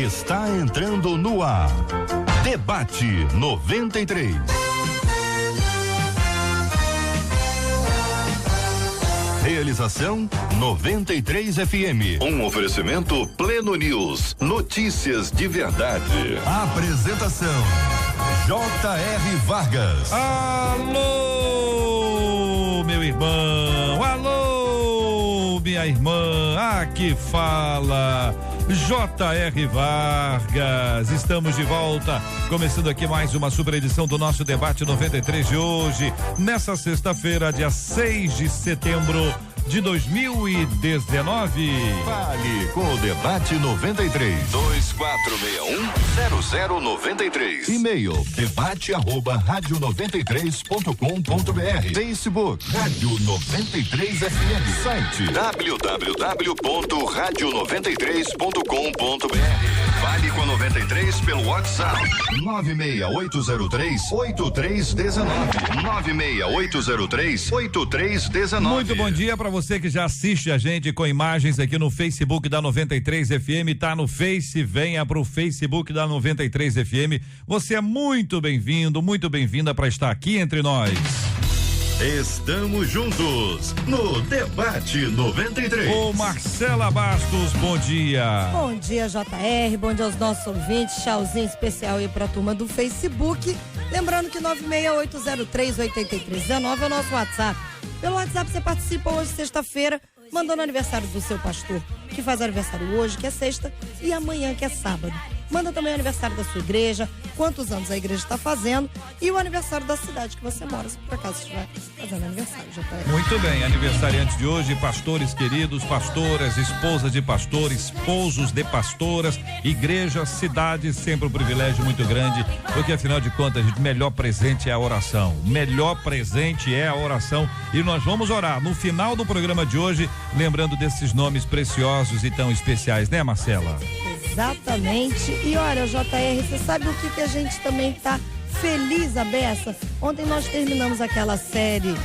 está entrando no ar. Debate 93. Realização 93 FM. Um oferecimento Pleno News. Notícias de verdade. Apresentação J.R. Vargas. Alô, meu irmão. Alô, minha irmã. Aqui fala J.R. Vargas. Estamos de volta, começando aqui mais uma super edição do nosso Debate 93 de hoje, nessa sexta-feira, dia 6 de setembro de 2019. Fale com o Debate 93. 2461-0093. E-mail debate@radio93.com.br. Facebook Rádio 93 FM. Site www.radio93.com.br. Fale com a 93 pelo WhatsApp 96803-8319. 96803-8319. Muito bom dia para você que já assiste a gente com imagens aqui no Facebook da 93 FM, tá no Face, venha pro Facebook da 93 FM. Você é muito bem-vindo, muito bem-vinda para estar aqui entre nós. Estamos juntos no Debate 93. Ô Marcela Bastos, bom dia. Bom dia, JR, bom dia aos nossos ouvintes, tchauzinho especial aí pra turma do Facebook. Lembrando que 96803-8319 é o nosso WhatsApp. Pelo WhatsApp você participa hoje, sexta-feira, mandando aniversário do seu pastor, que faz aniversário hoje, que é sexta, e amanhã, que é sábado. Manda também o aniversário da sua igreja, quantos anos a igreja está fazendo e o aniversário da cidade que você mora, se por acaso estiver fazendo aniversário. Já tá aí. Muito bem, aniversariante de hoje, pastores queridos, pastoras, esposas de pastores, esposos de pastoras, igreja, cidade, sempre um privilégio muito grande, porque afinal de contas, gente, melhor presente é a oração. Melhor presente é a oração e nós vamos orar no final do programa de hoje, lembrando desses nomes preciosos e tão especiais, né, Marcela? Exatamente. E olha, JR, você sabe o que a gente também tá feliz a beça? Ontem nós terminamos aquela série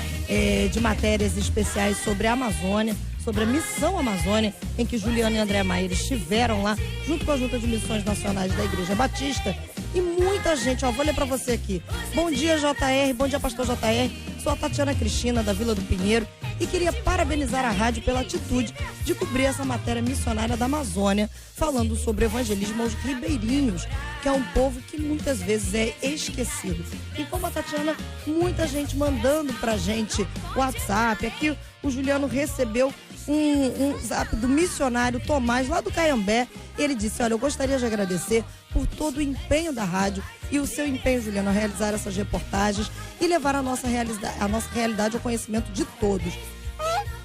de matérias especiais sobre a Amazônia, sobre a Missão Amazônia, em que Juliana e André Maia estiveram lá, junto com a Junta de Missões Nacionais da Igreja Batista. E muita gente, vou ler pra você aqui. Bom dia, JR, bom dia, pastor JR. Sou a Tatiana Cristina, da Vila do Pinheiro, e queria parabenizar a rádio pela atitude de cobrir essa matéria missionária da Amazônia, falando sobre evangelismo aos ribeirinhos, que é um povo que muitas vezes é esquecido. E como a Tatiana, muita gente mandando pra gente WhatsApp. Aqui o Juliano recebeu um zap do missionário Tomás, lá do Caiambé. Ele disse: olha, eu gostaria de agradecer por todo o empenho da rádio e o seu empenho, Juliano, a realizar essas reportagens e levar a nossa realidade ao conhecimento de todos.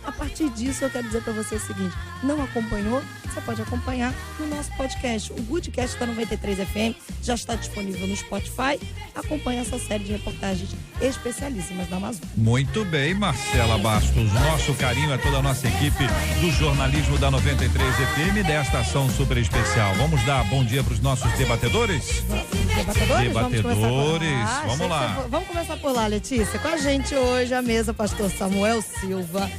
A partir disso, eu quero dizer para você o seguinte: não acompanhou? Você pode acompanhar no nosso podcast. O Goodcast da 93 FM já está disponível no Spotify. Acompanhe essa série de reportagens especialíssimas da Amazônia. Muito bem, Marcela Bastos. Nosso carinho a toda a nossa equipe do jornalismo da 93 FM desta ação super especial. Vamos dar bom dia para os nossos debatedores? Debatedores. Vamos lá. Vamos começar por lá, Letícia. Com a gente hoje a mesa, pastor Samuel Silva.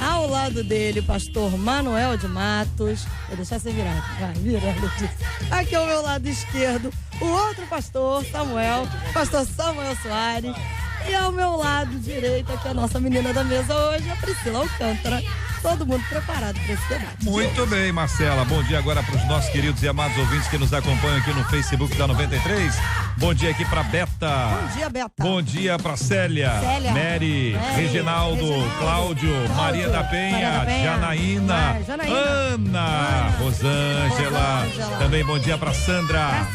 Ao lado dele, pastor Manuel de Matos. Vou deixar você virar. Vai, vira, Letícia. Aqui ao meu lado esquerdo, o outro pastor Samuel Soares. E ao meu lado direito, aqui a nossa menina da mesa hoje, a Priscila Alcântara. Todo mundo preparado para esse debate. Muito bem, Marcela. Bom dia agora para os nossos queridos e amados ouvintes que nos acompanham aqui no Facebook da 93. Bom dia aqui para Beta. Bom dia, Beta. Bom dia para Célia, Mary, Reginaldo, Cláudio, Maria da Penha, Janaína, Ana, Rosângela. Também bom dia para Sandra,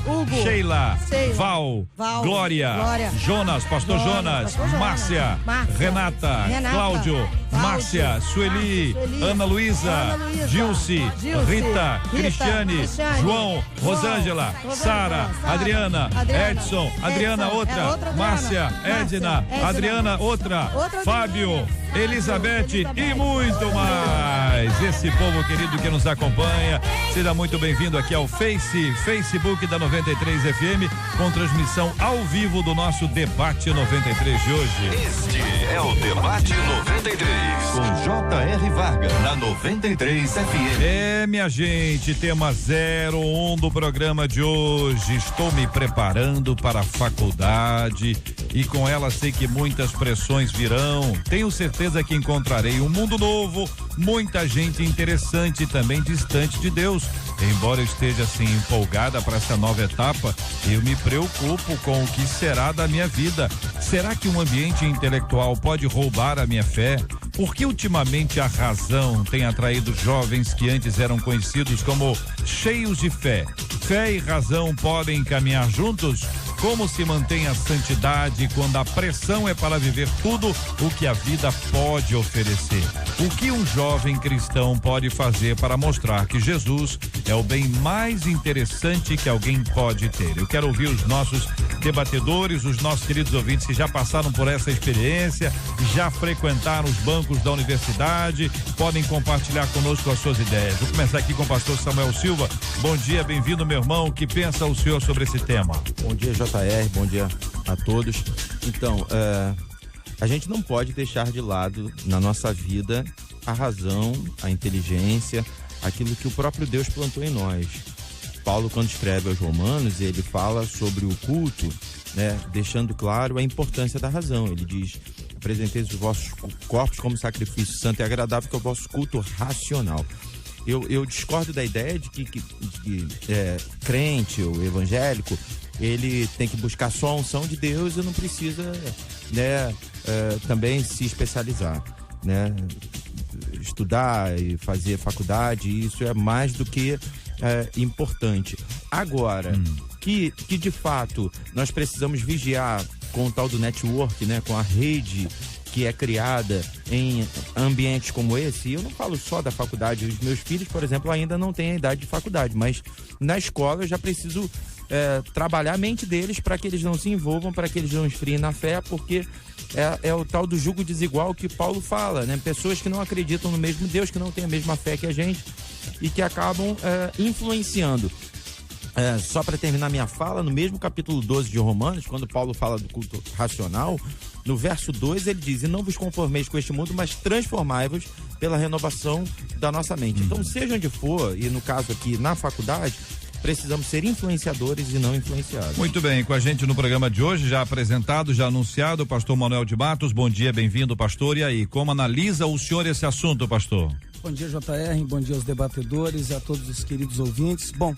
Hugo, Sheila, Val, Glória, Jonas, pastor Jonas, Márcia, Renata, Cláudio, Márcia, Sueli, Ana Luísa, Gilce, Rita, Cristiane, João, Rosângela, Sara, Adriana, Edson, Adriana outra, Márcia, Edna, Adriana outra, Fábio, Elizabeth e muito mais. demais. Esse povo querido que nos acompanha, seja muito bem-vindo aqui ao Facebook da 93 FM, com transmissão ao vivo do nosso Debate 93 de hoje. Este é o Debate 93, com J.R. Varga, na 93 FM. É, minha gente, tema 01 do programa de hoje. Estou me preparando para a faculdade e com ela sei que muitas pressões virão. Tenho certeza que encontrarei um mundo novo, muita gente interessante e também distante de Deus. Embora eu esteja assim empolgada para essa nova etapa, eu me preocupo com o que será da minha vida. Será que um ambiente intelectual pode roubar a minha fé? Por que ultimamente a razão tem atraído jovens que antes eram conhecidos como cheios de fé? Fé e razão podem caminhar juntos? Como se mantém a santidade quando a pressão é para viver tudo o que a vida pode oferecer? O que um jovem cristão pode fazer para mostrar que Jesus é o bem mais interessante que alguém pode ter? Eu quero ouvir os nossos debatedores, os nossos queridos ouvintes que já passaram por essa experiência, já frequentaram os bancos da universidade, podem compartilhar conosco as suas ideias. Vou começar aqui com o pastor Samuel Silva. Bom dia, bem-vindo, meu irmão. O que pensa o senhor sobre esse tema? Bom dia, JR, bom dia a todos. Então, a gente não pode deixar de lado na nossa vida a razão, a inteligência, aquilo que o próprio Deus plantou em nós. Paulo, quando escreve aos Romanos, ele fala sobre o culto, né, deixando claro a importância da razão. Ele diz: apresenteis os vossos corpos como sacrifício santo e agradável, que é o vosso culto racional. Eu discordo da ideia de que crente ou evangélico, ele tem que buscar só a unção de Deus e não precisa, né, também se especializar, né? Estudar e fazer faculdade, isso é mais do que importante. Agora, que de fato nós precisamos vigiar com o tal do network, né, com a rede que é criada em ambientes como esse. E eu não falo só da faculdade. Os meus filhos, por exemplo, ainda não têm a idade de faculdade, mas na escola eu já preciso trabalhar a mente deles para que eles não se envolvam, para que eles não esfriem na fé, porque é o tal do jugo desigual que Paulo fala, né? Pessoas que não acreditam no mesmo Deus, que não têm a mesma fé que a gente e que acabam influenciando. Só para terminar minha fala, no mesmo capítulo 12 de Romanos, quando Paulo fala do culto racional, no verso 2 ele diz: e não vos conformeis com este mundo, mas transformai-vos pela renovação da nossa mente. Então, seja onde for, e no caso aqui na faculdade, precisamos ser influenciadores e não influenciados. Muito bem, com a gente no programa de hoje, já apresentado, já anunciado, o pastor Manuel de Matos. Bom dia, bem-vindo, pastor. E aí, como analisa o senhor esse assunto, pastor? Bom dia, JR, bom dia aos debatedores e a todos os queridos ouvintes. Bom,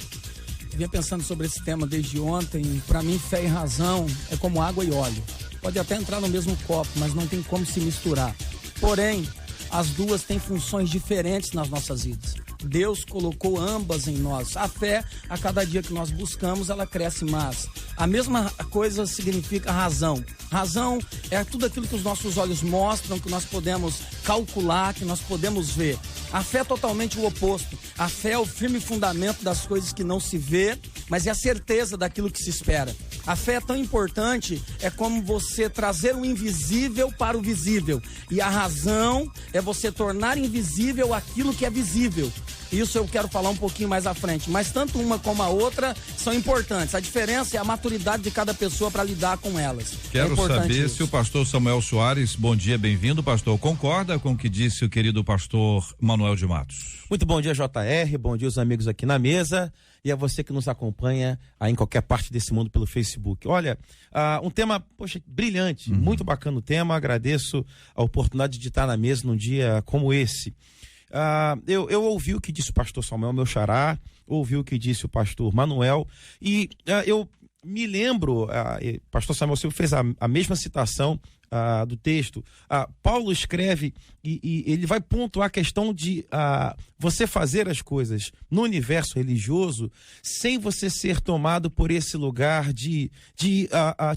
eu vinha pensando sobre esse tema desde ontem. Para mim, fé e razão é como água e óleo. Pode até entrar no mesmo copo, mas não tem como se misturar. Porém, as duas têm funções diferentes nas nossas vidas. Deus colocou ambas em nós. A fé, a cada dia que nós buscamos, ela cresce mais. A mesma coisa significa razão. Razão é tudo aquilo que os nossos olhos mostram, que nós podemos calcular, que nós podemos ver. A fé é totalmente o oposto. A fé é o firme fundamento das coisas que não se vê, mas é a certeza daquilo que se espera. A fé é tão importante, é como você trazer o invisível para o visível. E a razão é você tornar invisível aquilo que é visível. Isso eu quero falar um pouquinho mais à frente, mas tanto uma como a outra são importantes. A diferença é a maturidade de cada pessoa para lidar com elas. Quero saber se o pastor Samuel Soares, bom dia, bem-vindo, pastor, concorda com o que disse o querido pastor Manuel de Matos? Muito bom dia, JR, bom dia os amigos aqui na mesa e a você que nos acompanha aí em qualquer parte desse mundo pelo Facebook. Olha, um tema, poxa, brilhante, muito bacana o tema, agradeço a oportunidade de estar na mesa num dia como esse. Eu ouvi o que disse o pastor Samuel, meu xará, ouvi o que disse o pastor Manuel e eu me lembro, pastor Samuel Silva fez a mesma citação do texto. Paulo escreve e ele vai pontuar a questão de você fazer as coisas no universo religioso sem você ser tomado por esse lugar de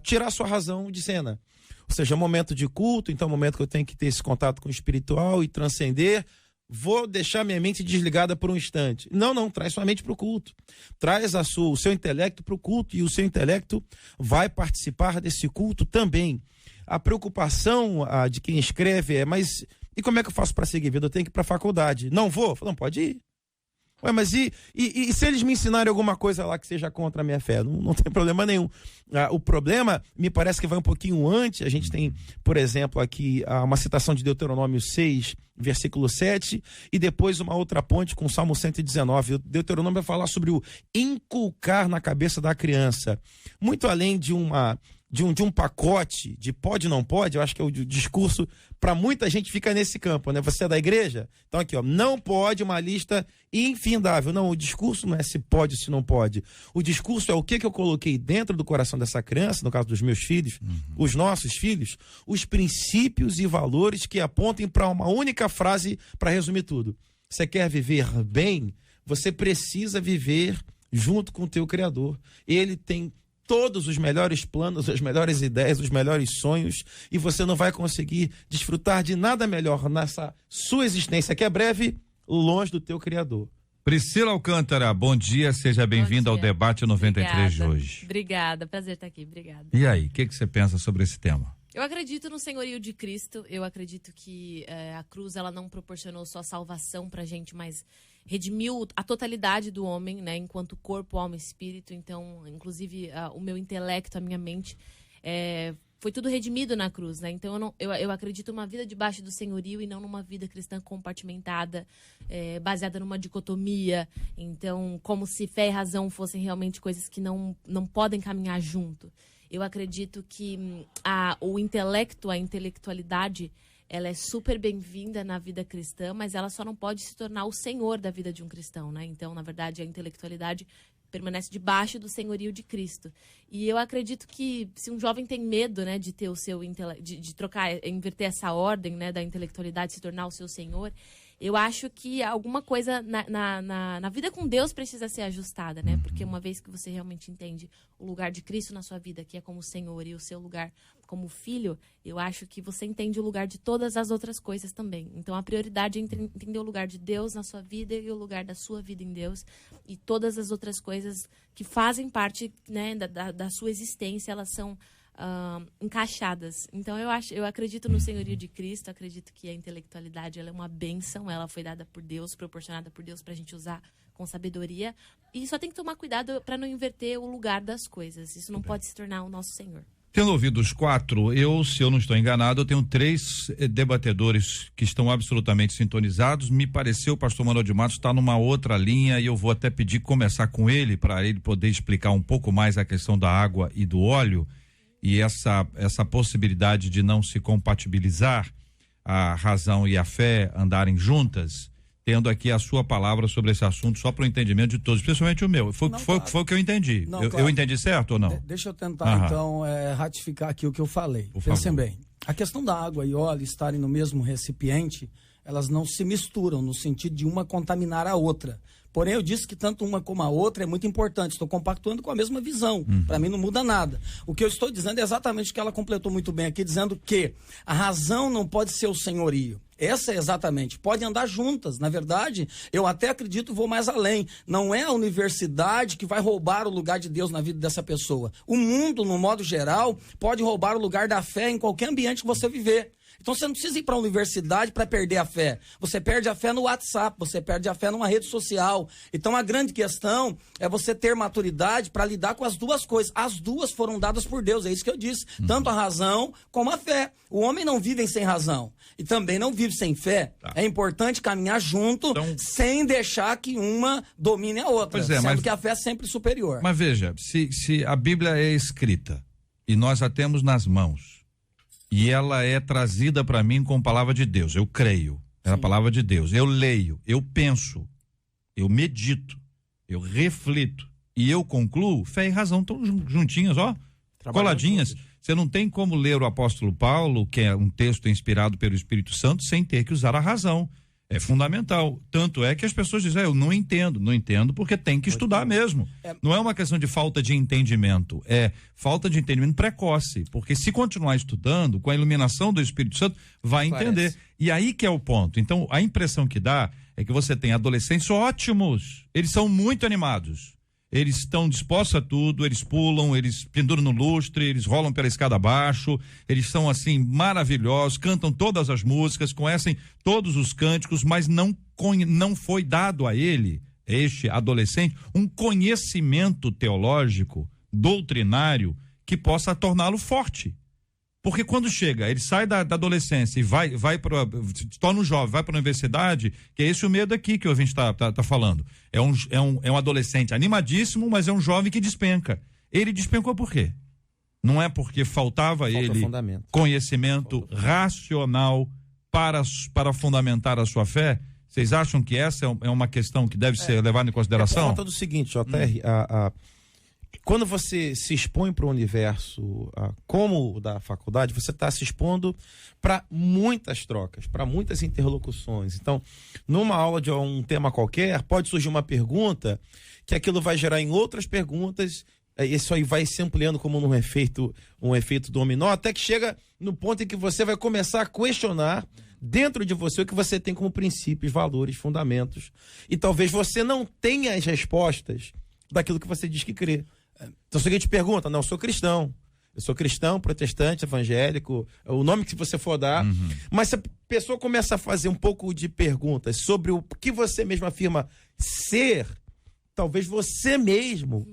tirar sua razão de cena. Ou seja, momento de culto, então momento que eu tenho que ter esse contato com o espiritual e transcender. Vou deixar minha mente desligada por um instante. Não, traz sua mente para o culto. Traz o seu intelecto para o culto e o seu intelecto vai participar desse culto também. A preocupação de quem escreve mas E como é que eu faço para seguir a vida? Eu tenho que ir para a faculdade. Não vou? Não, pode ir. Ué, mas e se eles me ensinarem alguma coisa lá que seja contra a minha fé? Não tem problema nenhum. O problema, me parece que vai um pouquinho antes. A gente tem, por exemplo, aqui uma citação de Deuteronômio 6, versículo 7, e depois uma outra ponte com Salmo 119. O Deuteronômio vai falar sobre o inculcar na cabeça da criança. Muito além de um pacote de pode ou não pode, eu acho que é o discurso, para muita gente fica nesse campo, né? Você é da igreja? Então aqui, ó, não pode, uma lista infindável. Não, o discurso não é se pode ou se não pode. O discurso é o que eu coloquei dentro do coração dessa criança, no caso dos meus filhos, os nossos filhos, os princípios e valores que apontem para uma única frase para resumir tudo. Você quer viver bem? Você precisa viver junto com o teu Criador. Ele tem todos os melhores planos, as melhores ideias, os melhores sonhos, e você não vai conseguir desfrutar de nada melhor nessa sua existência, que é breve, longe do teu Criador. Priscila Alcântara, bom dia, seja bem-vinda ao Debate 93 de hoje. Obrigada, prazer estar aqui, obrigada. E aí, o que você pensa sobre esse tema? Eu acredito no senhorio de Cristo, eu acredito que a cruz ela não proporcionou só salvação pra gente, mas redimiu a totalidade do homem, né, enquanto corpo, alma e espírito. Então, inclusive, o meu intelecto, a minha mente, foi tudo redimido na cruz, né? Então, eu acredito numa vida debaixo do senhorio e não numa vida cristã compartimentada, baseada numa dicotomia. Então, como se fé e razão fossem realmente coisas que não podem caminhar junto. Eu acredito que o intelecto, a intelectualidade, ela é super bem-vinda na vida cristã, mas ela só não pode se tornar o senhor da vida de um cristão, né? Então, na verdade, a intelectualidade permanece debaixo do senhorio de Cristo. E eu acredito que se um jovem tem medo, né, de ter o seu de trocar, inverter essa ordem, né, da intelectualidade, se tornar o seu senhor, eu acho que alguma coisa na vida com Deus precisa ser ajustada, né? Porque uma vez que você realmente entende o lugar de Cristo na sua vida, que é como Senhor, e o seu lugar como filho, eu acho que você entende o lugar de todas as outras coisas também. Então, a prioridade é entender o lugar de Deus na sua vida e o lugar da sua vida em Deus. E todas as outras coisas que fazem parte, né, da sua existência, elas são encaixadas. Então eu acredito no senhorio de Cristo, acredito que a intelectualidade ela é uma bênção, ela foi dada por Deus, proporcionada por Deus pra gente usar com sabedoria, e só tem que tomar cuidado para não inverter o lugar das coisas. Isso não pode se tornar o nosso Senhor. Tendo ouvido os quatro, se eu não estou enganado, eu tenho 3 debatedores que estão absolutamente sintonizados. Me pareceu o pastor Manuel de Matos está numa outra linha, e eu vou até pedir começar com ele, para ele poder explicar um pouco mais a questão da água e do óleo, e essa possibilidade de não se compatibilizar, a razão e a fé andarem juntas, tendo aqui a sua palavra sobre esse assunto, só para o entendimento de todos, principalmente o meu. Foi o que eu entendi. Não, eu entendi certo ou não? Deixa eu tentar, então, ratificar aqui o que eu falei. Pensem bem, a questão da água e óleo estarem no mesmo recipiente, elas não se misturam, no sentido de uma contaminar a outra. Porém, eu disse que tanto uma como a outra é muito importante. Estou compactuando com a mesma visão. Para mim não muda nada. O que eu estou dizendo é exatamente o que ela completou muito bem aqui, dizendo que a razão não pode ser o senhorio. Essa é exatamente. Pode andar juntas. Na verdade, eu até acredito, vou mais além. Não é a universidade que vai roubar o lugar de Deus na vida dessa pessoa. O mundo, no modo geral, pode roubar o lugar da fé em qualquer ambiente que você viver. Então você não precisa ir para a universidade para perder a fé. Você perde a fé no WhatsApp, você perde a fé numa rede social. Então a grande questão é você ter maturidade para lidar com as duas coisas. As duas foram dadas por Deus, é isso que eu disse. Tanto a razão como a fé. O homem não vive sem razão e também não vive sem fé. Tá. É importante caminhar junto, então, sem deixar que uma domine a outra. Sendo que a fé é sempre superior. Mas veja, se a Bíblia é escrita e nós a temos nas mãos, e ela é trazida para mim com a palavra de Deus, eu creio, é a palavra de Deus, eu leio, eu penso, eu medito, eu reflito e eu concluo, fé e razão estão juntinhas, ó, coladinhas. Você não tem como ler o apóstolo Paulo, que é um texto inspirado pelo Espírito Santo, sem ter que usar a razão. É fundamental. Tanto é que as pessoas dizem, eu não entendo porque tem que estudar mesmo. Não é uma questão de falta de entendimento, é falta de entendimento precoce, porque se continuar estudando, com a iluminação do Espírito Santo, vai entender. E aí que é o ponto. Então, a impressão que dá é que você tem adolescentes ótimos, eles são muito animados. eles estão dispostos a tudo, eles pulam, eles penduram no lustre, eles rolam pela escada abaixo, eles são assim maravilhosos, cantam todas as músicas, conhecem todos os cânticos, mas não foi dado a ele, este adolescente, um conhecimento teológico, doutrinário, que possa torná-lo forte. Porque quando chega, ele sai da adolescência e se torna um jovem, vai para a universidade, que é esse o medo aqui que a gente tá falando. É um adolescente animadíssimo, mas é um jovem que despenca. Ele despencou por quê? Não é porque faltava ele conhecimento racional para fundamentar a sua fé? Vocês acham que essa é uma questão que deve ser levada em consideração? É por conta do seguinte, JR, quando você se expõe para o universo como o da faculdade, você está se expondo para muitas trocas, para muitas interlocuções. Então, numa aula de um tema qualquer, pode surgir uma pergunta que aquilo vai gerar em outras perguntas, isso aí vai se ampliando como um efeito dominó, até que chega no ponto em que você vai começar a questionar dentro de você o que você tem como princípios, valores, fundamentos. E talvez você não tenha as respostas daquilo que você diz que crê. Então, se alguém te pergunta, não, eu sou cristão, protestante, evangélico, o nome que você for dar, mas se a pessoa começa a fazer um pouco de perguntas sobre o que você mesmo afirma ser, talvez você mesmo...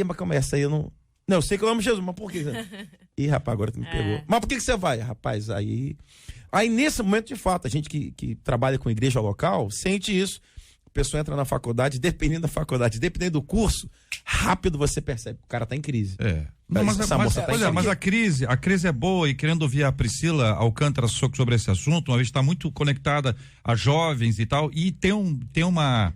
mas calma aí, essa aí eu não... Não, eu sei que eu amo Jesus, mas por quê? Ih, rapaz, agora tu me pegou. Mas por que você vai? Rapaz, aí nesse momento, de fato, a gente que trabalha com igreja local, sente isso. A pessoa entra na faculdade, dependendo da faculdade, dependendo do curso, rápido você percebe que o cara tá em crise. Não, mas a crise é boa, e querendo ouvir a Priscila Alcântara sobre esse assunto, uma vez está muito conectada a jovens e tal, e tem uma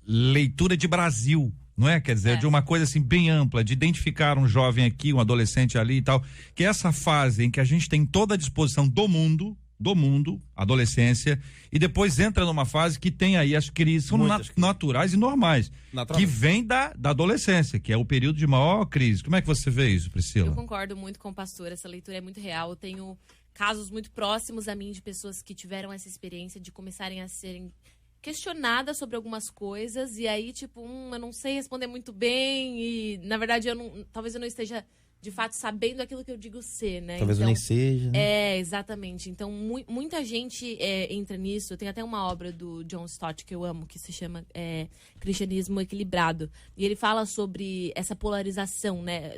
leitura de Brasil, não é? Quer dizer, de uma coisa assim bem ampla, de identificar um jovem aqui, um adolescente ali e tal, que é essa fase em que a gente tem toda a disposição do mundo, adolescência, e depois entra numa fase que tem aí as crises, são naturais e normais, que vem da adolescência, que é o período de maior crise. Como é que você vê isso, Priscila? Eu concordo muito com o pastor, essa leitura é muito real. Eu tenho casos muito próximos a mim de pessoas que tiveram essa experiência de começarem a serem questionadas sobre algumas coisas, e aí tipo, eu não sei responder muito bem, e na verdade talvez eu não esteja de fato sabendo aquilo que eu digo ser, né? Talvez eu nem seja. Né? Exatamente. Então, muita gente entra nisso. Tem até uma obra do John Stott que eu amo, que se chama Cristianismo Equilibrado. E ele fala sobre essa polarização, né?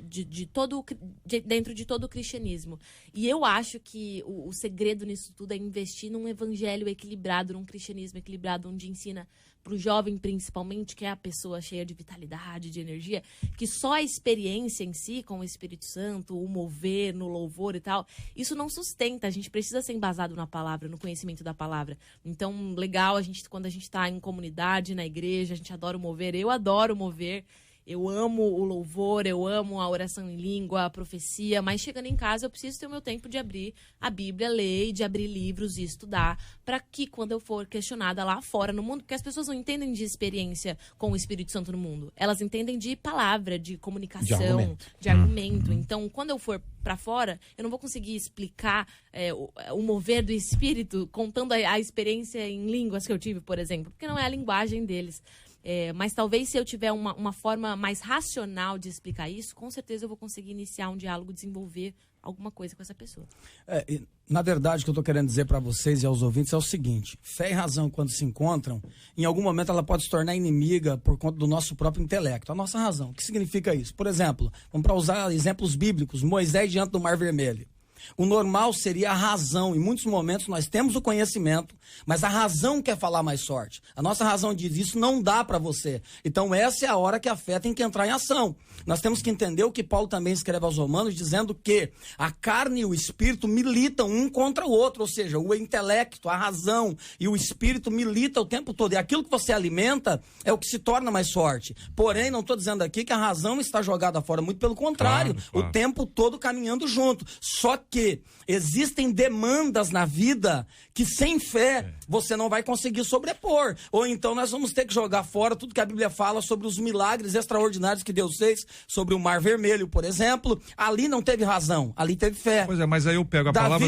Dentro de todo o cristianismo. E eu acho que o segredo nisso tudo é investir num evangelho equilibrado, num cristianismo equilibrado, onde ensina para o jovem principalmente, que é a pessoa cheia de vitalidade, de energia, que só a experiência em si, com o Espírito Santo, o mover no louvor e tal, isso não sustenta. A gente precisa ser embasado na palavra, no conhecimento da palavra. Então, legal, quando a gente está em comunidade, na igreja, a gente adora o mover. Eu adoro o mover. Eu amo o louvor, eu amo a oração em língua, a profecia, mas chegando em casa eu preciso ter o meu tempo de abrir a Bíblia, ler, de abrir livros e estudar, para que quando eu for questionada lá fora no mundo, porque as pessoas não entendem de experiência com o Espírito Santo no mundo, elas entendem de palavra, de comunicação, de argumento. Então, quando eu for para fora, eu não vou conseguir explicar o mover do Espírito contando a experiência em línguas que eu tive, por exemplo, porque não é a linguagem deles. Mas talvez se eu tiver uma forma mais racional de explicar isso, com certeza eu vou conseguir iniciar um diálogo, desenvolver alguma coisa com essa pessoa. Na verdade, o que eu estou querendo dizer para vocês e aos ouvintes é o seguinte: fé e razão, quando se encontram, em algum momento ela pode se tornar inimiga por conta do nosso próprio intelecto, a nossa razão. O que significa isso? Por exemplo, vamos para usar exemplos bíblicos, Moisés diante do Mar Vermelho. O normal seria a razão. Em muitos momentos nós temos o conhecimento, mas a razão quer falar mais forte. A nossa razão diz, isso não dá para você. Então essa é a hora que a fé tem que entrar em ação. Nós temos que entender o que Paulo também escreve aos Romanos, dizendo que a carne e o espírito militam um contra o outro. Ou seja, o intelecto, a razão e o espírito militam o tempo todo. E aquilo que você alimenta é o que se torna mais forte. Porém, não estou dizendo aqui que a razão está jogada fora. Muito pelo contrário. Claro. O tempo todo caminhando junto. Só que existem demandas na vida que sem fé você não vai conseguir sobrepor. Ou então nós vamos ter que jogar fora tudo que a Bíblia fala sobre os milagres extraordinários que Deus fez, sobre o Mar Vermelho, por exemplo. Ali não teve razão, ali teve fé. Pois é, mas aí eu pego a palavra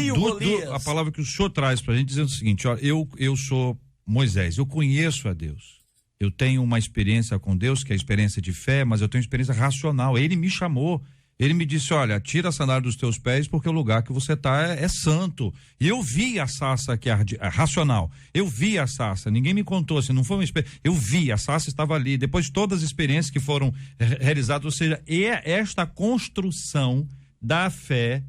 a palavra que o senhor traz pra gente, dizendo o seguinte, ó, eu sou Moisés, eu conheço a Deus. Eu tenho uma experiência com Deus, que é a experiência de fé, mas eu tenho experiência racional. Ele me chamou, ele me disse, olha, tira a sandália dos teus pés, porque o lugar que você está é santo. E eu vi a sarça que arde, racional. Eu vi a sarça, ninguém me contou, assim, não foi uma experiência. Eu vi, a sarça estava ali, depois de todas as experiências que foram realizadas, ou seja, esta construção da fé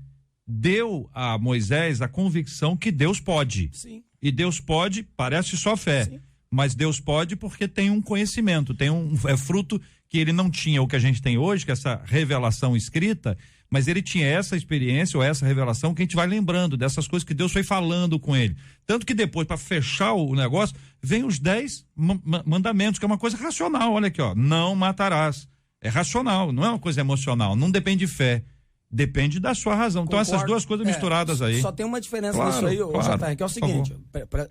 deu a Moisés a convicção que Deus pode. Sim. E Deus pode, parece só fé. Sim. Mas Deus pode porque tem um conhecimento, tem é fruto que ele não tinha, o que a gente tem hoje, que é essa revelação escrita, mas ele tinha essa experiência ou essa revelação que a gente vai lembrando dessas coisas que Deus foi falando com ele. Tanto que depois, para fechar o negócio, vem os 10 mandamentos, que é uma coisa racional. Olha aqui, ó, não matarás. É racional, não é uma coisa emocional, não depende de fé. Depende da sua razão. Então, Concordo. essas duas coisas misturadas aí. Só tem uma diferença Claro, nisso aí, claro. JR, que é o seguinte,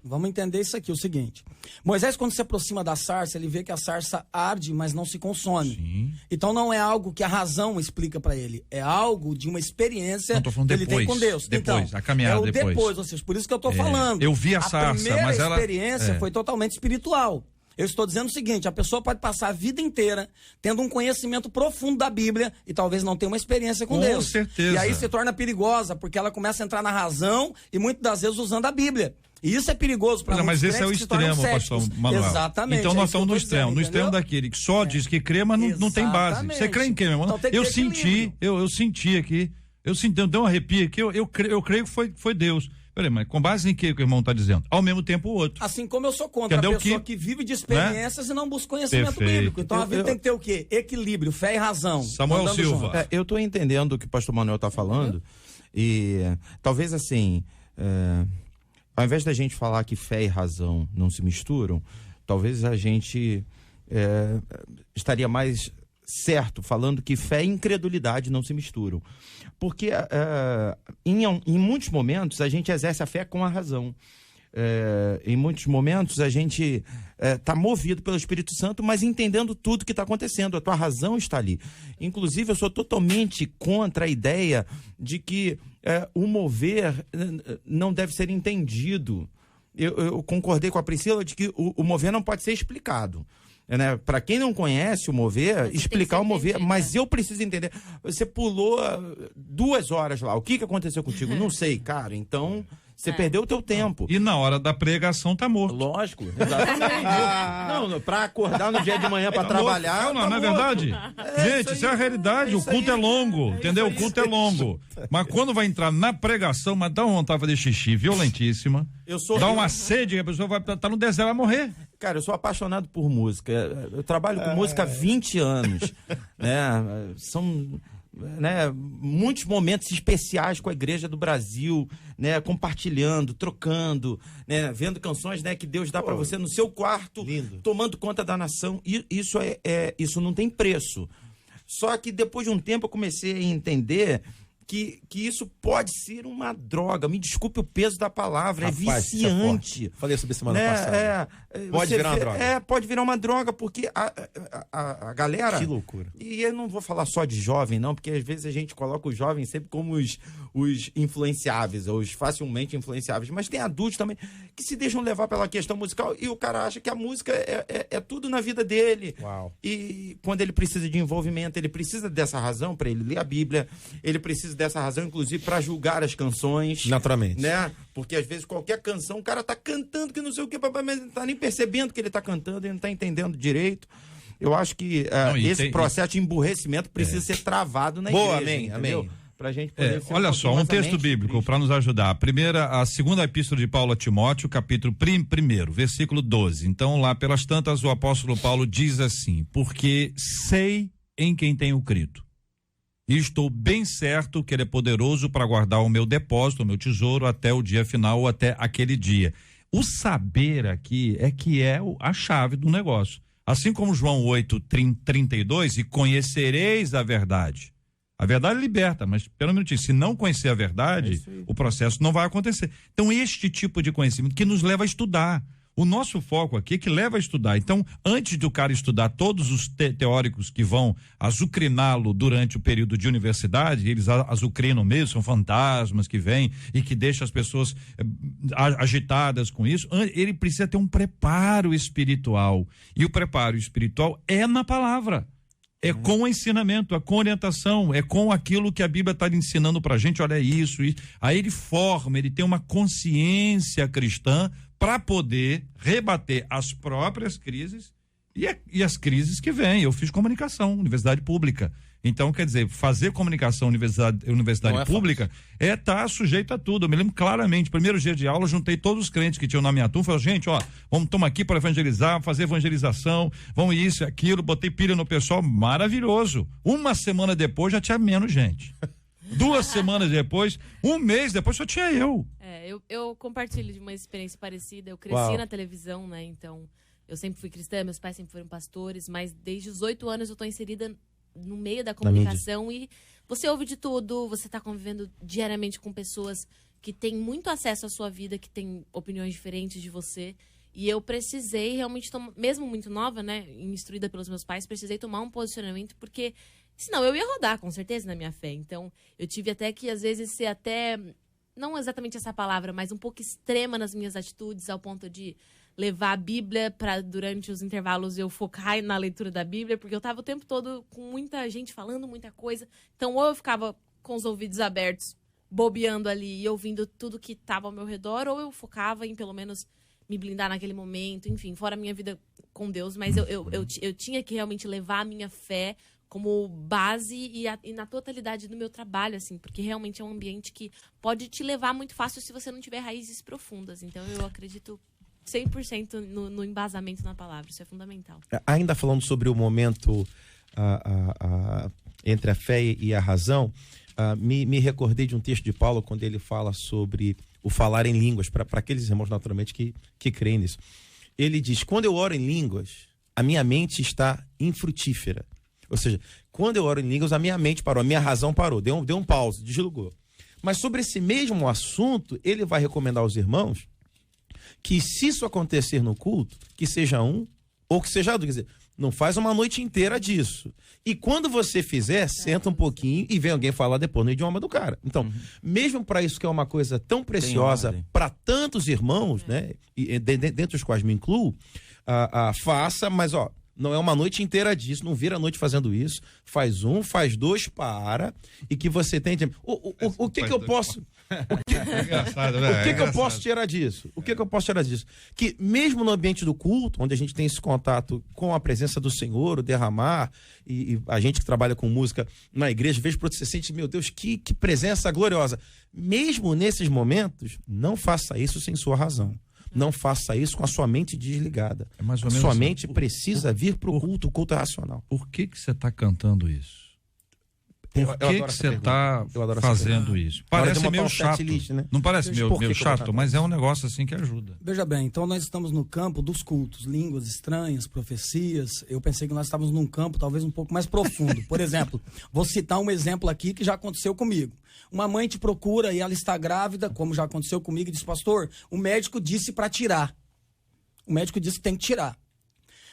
vamos entender isso aqui, o seguinte. Moisés, quando se aproxima da sarça, ele vê que a sarça arde, mas não se consome. Sim. Então não é algo que a razão explica para ele, é algo de uma experiência Não, tô falando que ele tem com Deus. Depois, então, a caminhada é o depois. ou seja, por isso que eu tô falando. Eu vi a sarça, primeira mas ela... experiência foi totalmente espiritual. Eu estou dizendo o seguinte, a pessoa pode passar a vida inteira tendo um conhecimento profundo da Bíblia e talvez não tenha uma experiência com Deus. Com certeza. E aí se torna perigosa, porque ela começa a entrar na razão e muitas das vezes usando a Bíblia. E isso é perigoso para muitos Mas esse é o crentes que se tornam extremo, pastor céticos. Manuel. Exatamente. Então é nós isso que eu estamos no tô extremo. dizendo, No extremo entendeu? daquele que só diz que crê, mas não tem base. Exatamente. Você crê em quê, meu irmão? Então tem que Eu ter senti, equilíbrio. eu senti aqui. Eu dei um arrepio aqui. Eu creio que foi Deus. Peraí, mas com base em que o irmão está dizendo? Ao mesmo tempo o outro. Assim como eu sou contra Entendeu a pessoa que- que vive de experiências e não busca conhecimento Perfeito. bíblico. Então a vida tem que ter o quê? Equilíbrio, fé e razão. Samuel andando Silva. junto. Eu estou entendendo o que o pastor Manuel está falando e talvez assim, ao invés da gente falar que fé e razão não se misturam, talvez a gente estaria mais certo falando que fé e incredulidade não se misturam. Porque em muitos momentos a gente exerce a fé com a razão. Em muitos momentos a gente está movido pelo Espírito Santo, mas entendendo tudo que está acontecendo. A tua razão está ali. Inclusive, eu sou totalmente contra a ideia de que o mover não deve ser entendido. Eu concordei com a Priscila de que o mover não pode ser explicado. Né? Para quem não conhece o mover, explicar o mover, mas eu preciso entender. Você pulou 2 horas lá, o que aconteceu contigo? Não sei, cara, então você perdeu o teu tempo. E na hora da pregação tá morto. Lógico, exatamente. Não, para acordar no dia de manhã para trabalhar. Não é verdade? Gente, isso é a realidade. O culto é longo, entendeu? O culto é longo. Mas quando vai entrar na pregação, mas dá uma vontade de fazer xixi violentíssima. Dá uma sede, a pessoa vai estar no deserto, vai morrer. Cara, eu sou apaixonado por música. Eu trabalho com música há 20 anos. Né? São muitos momentos especiais com a Igreja do Brasil, né? Compartilhando, trocando, né? Vendo canções, né? Que Deus dá para você no seu quarto, lindo. Tomando conta da nação. E isso não tem preço. Só que depois de um tempo eu comecei a entender que isso pode ser uma droga. Me desculpe o peso da palavra, Rapaz, é isso é viciante. forte. Falei sobre semana passada. Pode Você virar uma droga. Pode virar uma droga, porque a galera... Que loucura. E eu não vou falar só de jovem, não, porque às vezes a gente coloca os jovens sempre como os influenciáveis, os facilmente influenciáveis. Mas tem adultos também que se deixam levar pela questão musical e o cara acha que a música é tudo na vida dele. Uau. E quando ele precisa de envolvimento, ele precisa dessa razão para ele ler a Bíblia, ele precisa dessa razão, inclusive, para julgar as canções. Naturalmente. Né? Porque às vezes qualquer canção, o cara tá cantando que não sei o que, mas ele não tá nem percebendo que ele tá cantando, ele não tá entendendo direito. Eu acho que esse processo de emburrecimento precisa ser travado na Boa, igreja. amém, entendeu? amém. Pra gente poder ser Olha só, um pouquinho mais texto bíblico para nos ajudar. A segunda epístola de Paulo a Timóteo, capítulo 1, versículo 12. Então, lá pelas tantas, o apóstolo Paulo diz assim: porque sei em quem tenho crido, e estou bem certo que ele é poderoso para guardar o meu depósito, o meu tesouro, até o dia final ou até aquele dia. O saber aqui é que é a chave do negócio. Assim como João 8:32, e conhecereis a verdade. A verdade liberta, mas pelo menos se não conhecer a verdade, o processo não vai acontecer. Então, este tipo de conhecimento que nos leva a estudar. O nosso foco aqui é que leva a estudar. Então, antes do cara estudar todos os teóricos que vão azucriná-lo durante o período de universidade, eles azucrinam mesmo, são fantasmas que vêm e que deixam as pessoas agitadas com isso, ele precisa ter um preparo espiritual. E o preparo espiritual é na palavra. É com o ensinamento, é com orientação, é com aquilo que a Bíblia está ensinando pra gente, olha isso. Aí ele forma, ele tem uma consciência cristã para poder rebater as próprias crises e as crises que vêm. Eu fiz comunicação, universidade pública. Então, quer dizer, fazer comunicação universidade pública é estar sujeito a tudo. Eu me lembro claramente, primeiro dia de aula, juntei todos os crentes que tinham na minha turma, falei, gente, vamos tomar aqui para evangelizar, fazer evangelização, vamos isso e aquilo, botei pilha no pessoal, maravilhoso. Uma semana depois já tinha menos gente. 2 semanas depois, 1 mês depois só tinha eu. Eu compartilho de uma experiência parecida, eu cresci na televisão, né, então eu sempre fui cristã, meus pais sempre foram pastores, mas desde os 8 anos eu tô inserida no meio da comunicação e você ouve de tudo, você está convivendo diariamente com pessoas que têm muito acesso à sua vida, que têm opiniões diferentes de você, e eu precisei realmente mesmo muito nova, né, instruída pelos meus pais, precisei tomar um posicionamento, porque senão eu ia rodar, com certeza, na minha fé. Então, eu tive até que, às vezes, ser até, não exatamente essa palavra, mas um pouco extrema nas minhas atitudes, ao ponto de levar a Bíblia para, durante os intervalos, eu focar na leitura da Bíblia, porque eu estava o tempo todo com muita gente falando muita coisa. Então, ou eu ficava com os ouvidos abertos, bobeando ali e ouvindo tudo que estava ao meu redor, ou eu focava em, pelo menos, me blindar naquele momento, enfim, fora a minha vida com Deus. Mas eu tinha que realmente levar a minha fé como base e na totalidade do meu trabalho, assim, porque realmente é um ambiente que pode te levar muito fácil se você não tiver raízes profundas. Então, eu acredito 100% no embasamento na palavra, isso é fundamental. Ainda falando sobre o momento entre a fé e a razão, me recordei de um texto de Paulo, quando ele fala sobre o falar em línguas, para aqueles irmãos naturalmente que creem nisso. Ele diz, quando eu oro em línguas, a minha mente está infrutífera. Ou seja, quando eu oro em línguas, a minha mente parou, a minha razão parou, deu um pause, deslugou. Mas sobre esse mesmo assunto, ele vai recomendar aos irmãos que, se isso acontecer no culto, que seja um ou que seja outro. Quer dizer, não faz uma noite inteira disso. E quando você fizer, senta um pouquinho e vem alguém falar depois no idioma do cara. Então, mesmo para isso que é uma coisa tão preciosa para tantos irmãos, né, e dentre os quais me incluo, faça, mas não é uma noite inteira disso, não vira a noite fazendo isso. Faz 1, faz 2, para, e que você tem... O que eu posso... O que eu posso tirar disso? O que eu posso tirar disso? Que mesmo no ambiente do culto, onde a gente tem esse contato com a presença do Senhor, o derramar, e a gente que trabalha com música na igreja, vez por outro, você sente, meu Deus, que presença gloriosa. Mesmo nesses momentos, não faça isso sem sua razão. Não faça isso com a sua mente desligada. A sua mente precisa vir para o culto racional. Por que você está cantando isso? Por que você está fazendo isso? Parece meio chato. Né? Não parece meio chato, mas é um negócio assim que ajuda. Veja bem, então nós estamos no campo dos cultos, línguas estranhas, profecias. Eu pensei que nós estávamos num campo talvez um pouco mais profundo. Por exemplo, vou citar um exemplo aqui que já aconteceu comigo. Uma mãe te procura e ela está grávida, como já aconteceu comigo, e diz, pastor, o médico disse para tirar. O médico disse que tem que tirar.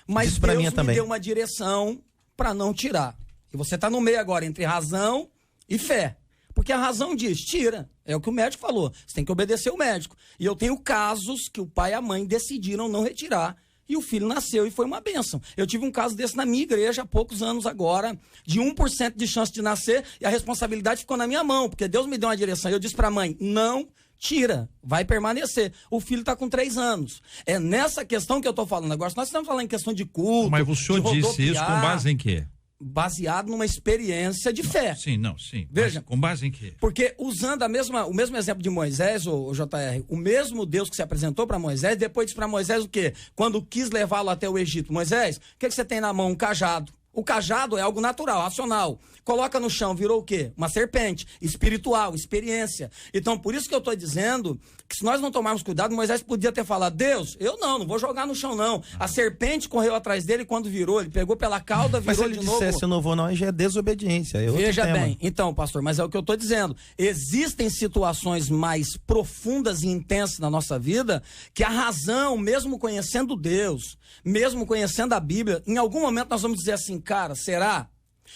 Mas Deus me deu uma direção para não tirar. E você está no meio agora entre razão e fé. Porque a razão diz, tira. É o que o médico falou. Você tem que obedecer o médico. E eu tenho casos que o pai e a mãe decidiram não retirar. E o filho nasceu e foi uma bênção. Eu tive um caso desse na minha igreja há poucos anos agora, de 1% de chance de nascer, e a responsabilidade ficou na minha mão, porque Deus me deu uma direção. Eu disse para a mãe, não tira, vai permanecer. O filho está com 3 anos. É nessa questão que eu estou falando agora. Nós estamos falando em questão de culto. Mas o senhor disse isso com base em quê? Baseado numa experiência de fé. Sim. Veja, com base em quê? Porque usando o mesmo exemplo de Moisés, o JR, o mesmo Deus que se apresentou para Moisés, depois disse para Moisés o quê? Quando quis levá-lo até o Egito. Moisés, o que você tem na mão? Um cajado. O cajado é algo natural, racional. Coloca no chão, virou o quê? Uma serpente. Espiritual, experiência. Então, por isso que eu estou dizendo que se nós não tomarmos cuidado, Moisés podia ter falado, Deus, eu não vou jogar no chão não. A serpente correu atrás dele quando virou, ele pegou pela cauda, virou Mas se ele de novo. dissesse eu não vou não, aí já é desobediência. É outro Veja tema. bem, então, pastor, mas é o que eu estou dizendo. Existem situações mais profundas e intensas na nossa vida que a razão, mesmo conhecendo Deus, mesmo conhecendo a Bíblia, em algum momento nós vamos dizer assim, cara, será?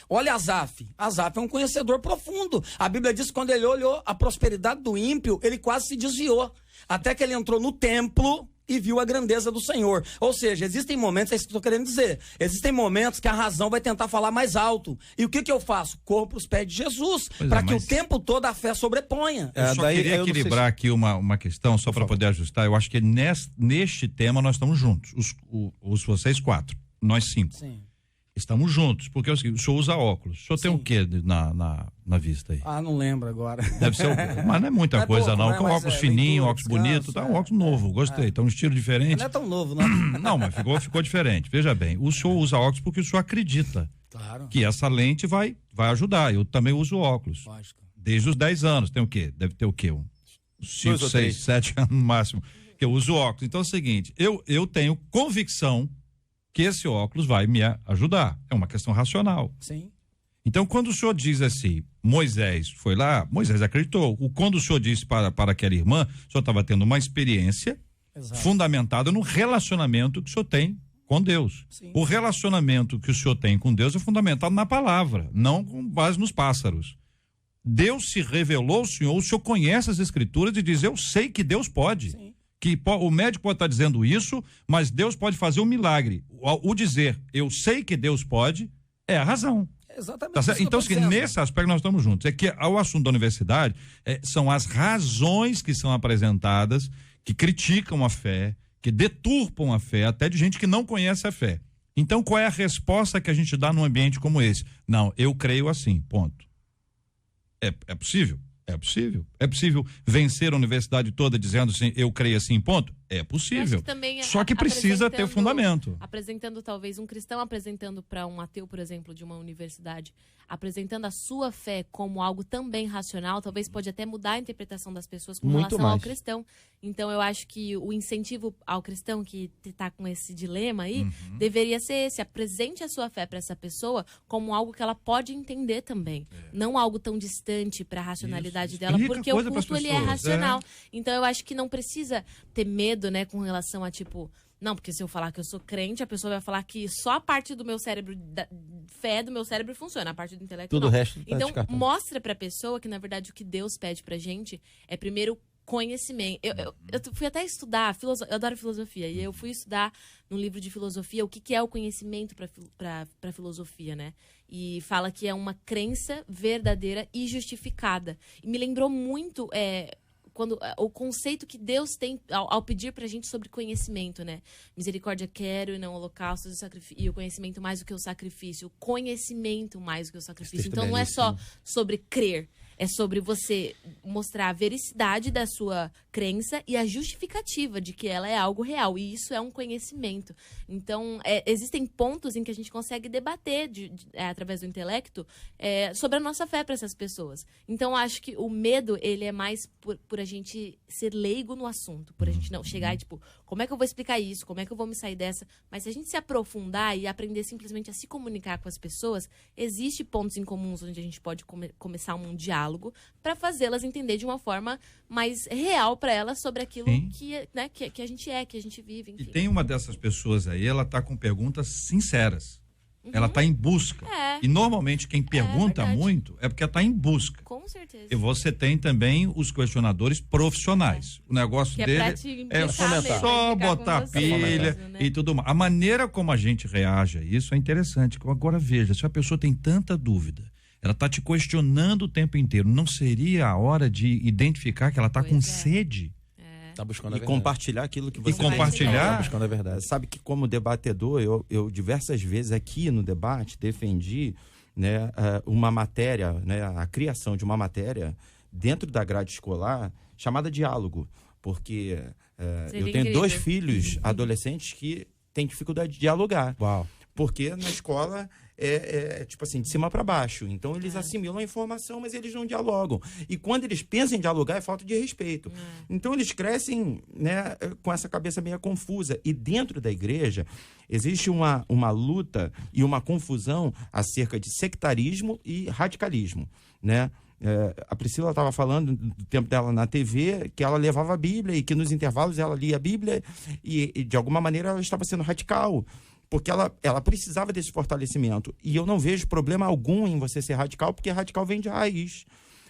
Olha Asaf. Asaf é um conhecedor profundo. A Bíblia diz que quando ele olhou a prosperidade do ímpio, ele quase se desviou. Até que ele entrou no templo e viu a grandeza do Senhor. Ou seja, existem momentos, é isso que eu estou querendo dizer, existem momentos que a razão vai tentar falar mais alto. E o que eu faço? Corro para os pés de Jesus, para que o tempo todo a fé sobreponha. Eu só queria equilibrar aqui uma questão, só para poder ajustar. Eu acho que neste tema nós estamos juntos. Vocês 4, nós 5. Sim. Estamos juntos, porque o senhor usa óculos. O senhor tem o quê na vista aí? Ah, não lembro agora. Deve ser mas não é muita coisa, pouco, não. né? Com óculos fininho, óculos bonito, tá um óculos novo, gostei. Tá um estilo diferente. Não é tão novo, não. Não, mas ficou diferente. Veja bem, o senhor usa óculos porque o senhor acredita que essa lente vai ajudar. Eu também uso óculos. Lógico. Desde os 10 anos. Tem o quê? Deve ter o quê? 5, 6, 7 anos no máximo que eu uso óculos. Então é o seguinte, eu tenho convicção que esse óculos vai me ajudar. É uma questão racional. Sim. Então, quando o senhor diz assim, Moisés foi lá, Moisés acreditou. Quando o senhor disse para aquela irmã, o senhor estava tendo uma experiência fundamentada no relacionamento que o senhor tem com Deus. Sim. O relacionamento que o senhor tem com Deus é fundamentado na palavra, não com base nos pássaros. Deus se revelou ao senhor, o senhor conhece as escrituras e diz, eu sei que Deus pode. Sim. Que o médico pode estar dizendo isso, mas Deus pode fazer um milagre. O dizer, eu sei que Deus pode, é a razão. Exatamente. Tá certo? Então, nesse aspecto nós estamos juntos. É que o assunto da universidade são as razões que são apresentadas, que criticam a fé, que deturpam a fé, até de gente que não conhece a fé. Então, qual é a resposta que a gente dá num ambiente como esse? Não, eu creio assim, ponto. É possível? É possível. É possível vencer a universidade toda dizendo assim, eu creio assim, ponto? É possível. Só que precisa ter fundamento. Apresentando talvez um cristão apresentando para um ateu, por exemplo, de uma universidade, apresentando a sua fé como algo também racional, talvez pode até mudar a interpretação das pessoas com relação ao cristão. Então eu acho que o incentivo ao cristão que está com esse dilema aí, deveria ser esse, apresente a sua fé para essa pessoa como algo que ela pode entender também, não algo tão distante para a racionalidade dela, porque o culto ele é racional. Então eu acho que não precisa ter medo, né, com relação a tipo, não, porque se eu falar que eu sou crente, a pessoa vai falar que só a parte do meu cérebro, da fé do meu cérebro funciona, a parte do intelecto tudo não. O resto tá então descartado. mostra pra pessoa que na verdade o que Deus pede pra gente é primeiro conhecimento. Eu fui até estudar, eu adoro filosofia, e eu fui estudar num livro de filosofia o que é o conhecimento para filosofia, né? E fala que é uma crença verdadeira e justificada. E me lembrou muito quando o conceito que Deus tem ao pedir pra gente sobre conhecimento, né? Misericórdia quero e não holocaustos e o conhecimento mais do que o sacrifício. O conhecimento mais do que o sacrifício. Então não é só sobre crer. É sobre você mostrar a vericidade da sua crença e a justificativa de que ela é algo real. E isso é um conhecimento. Então, existem pontos em que a gente consegue debater através do intelecto sobre a nossa fé para essas pessoas. Então, acho que o medo, ele é mais por a gente ser leigo no assunto. Por a gente não chegar e, tipo, como é que eu vou explicar isso? Como é que eu vou me sair dessa? Mas se a gente se aprofundar e aprender simplesmente a se comunicar com as pessoas, existem pontos em comuns onde a gente pode começar um diálogo para fazê-las entender de uma forma mais real para elas sobre aquilo que a gente que a gente vive, enfim. E tem uma dessas pessoas aí, ela tá com perguntas sinceras. Ela tá em busca. E normalmente quem pergunta muito é porque tá em busca. Com certeza. E você tem também os questionadores profissionais. O negócio que dele é só botar pilha e tudo mais. A maneira como a gente reage a isso é interessante. Agora veja, se a pessoa tem tanta dúvida, ela está te questionando o tempo inteiro. Não seria a hora de identificar que ela está com sede? Tá buscando a e verdade. compartilhar aquilo que você compartilhar. Tá buscando a verdade. Sabe que como debatedor, eu diversas vezes aqui no debate defendi, né, uma matéria, né, a criação de uma matéria dentro da grade escolar chamada diálogo. Porque eu tenho 2 filhos adolescentes que têm dificuldade de dialogar. Uau. Porque na escola tipo assim, de cima para baixo. Então eles assimilam a informação, mas eles não dialogam. E quando eles pensam em dialogar, é falta de respeito. Então eles crescem, né, com essa cabeça meio confusa. E dentro da igreja existe uma luta e uma confusão acerca de sectarismo e radicalismo, né? A Priscila estava falando do tempo dela na TV, que ela levava a Bíblia e que nos intervalos ela lia a Bíblia e de alguma maneira ela estava sendo radical, porque ela precisava desse fortalecimento. E eu não vejo problema algum em você ser radical, porque radical vem de raiz.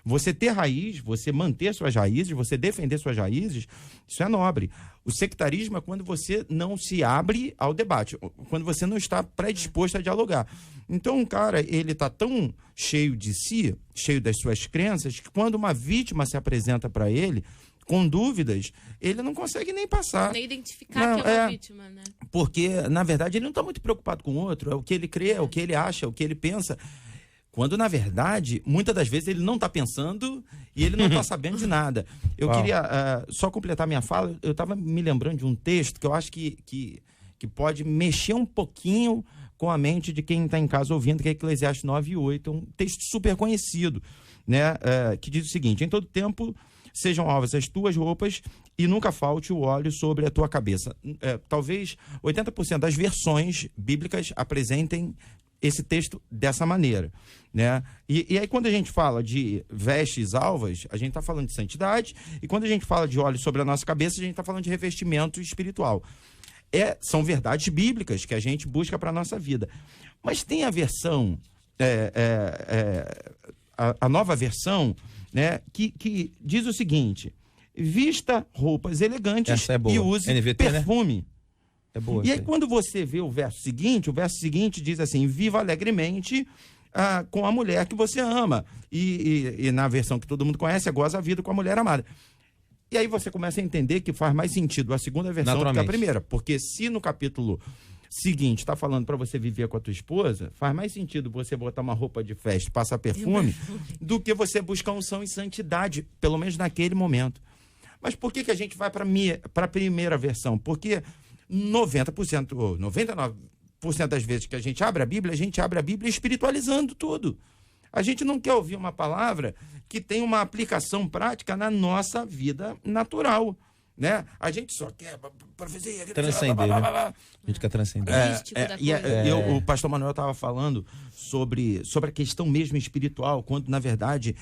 Você ter raiz, você manter suas raízes, você defender suas raízes, isso é nobre. O sectarismo é quando você não se abre ao debate, quando você não está predisposto a dialogar. Então, um cara, ele está tão cheio de si, cheio das suas crenças, que quando uma vítima se apresenta para ele, com dúvidas, ele não consegue nem passar. Nem identificar que é uma vítima, né? Porque, na verdade, ele não está muito preocupado com o outro, é o que ele crê, é o que ele acha, é o que ele pensa. Quando, na verdade, muitas das vezes ele não está pensando e ele não está sabendo de nada. Eu queria só completar minha fala. Eu estava me lembrando de um texto que eu acho que pode mexer um pouquinho com a mente de quem está em casa ouvindo, que é Eclesiastes 9:8. É um texto super conhecido, né? Que diz o seguinte: em todo tempo sejam alvas as tuas roupas e nunca falte o óleo sobre a tua cabeça. Talvez 80% das versões bíblicas apresentem esse texto dessa maneira, né? E aí quando a gente fala de vestes alvas, a gente está falando de santidade, e quando a gente fala de óleo sobre a nossa cabeça, a gente está falando de revestimento espiritual. São verdades bíblicas que a gente busca para a nossa vida. Mas tem a versão, a nova versão, né, que diz o seguinte: vista roupas elegantes e use NVT, perfume. Né? É boa, e aí, quando você vê o verso seguinte diz assim: viva alegremente com a mulher que você ama. E na versão que todo mundo conhece, goza a vida com a mulher amada. E aí você começa a entender que faz mais sentido a segunda versão do que a primeira. Porque se no capítulo seguinte está falando para você viver com a tua esposa, faz mais sentido você botar uma roupa de festa e passar perfume do que você buscar unção e santidade, pelo menos naquele momento. Mas por que a gente vai para a primeira versão? Porque 90% ou 99% das vezes que a gente abre a Bíblia espiritualizando tudo. A gente não quer ouvir uma palavra que tem uma aplicação prática na nossa vida natural, né? A gente só quer transcender, né? A gente quer transcender. O pastor Manuel estava falando sobre a questão mesmo espiritual, quando na verdade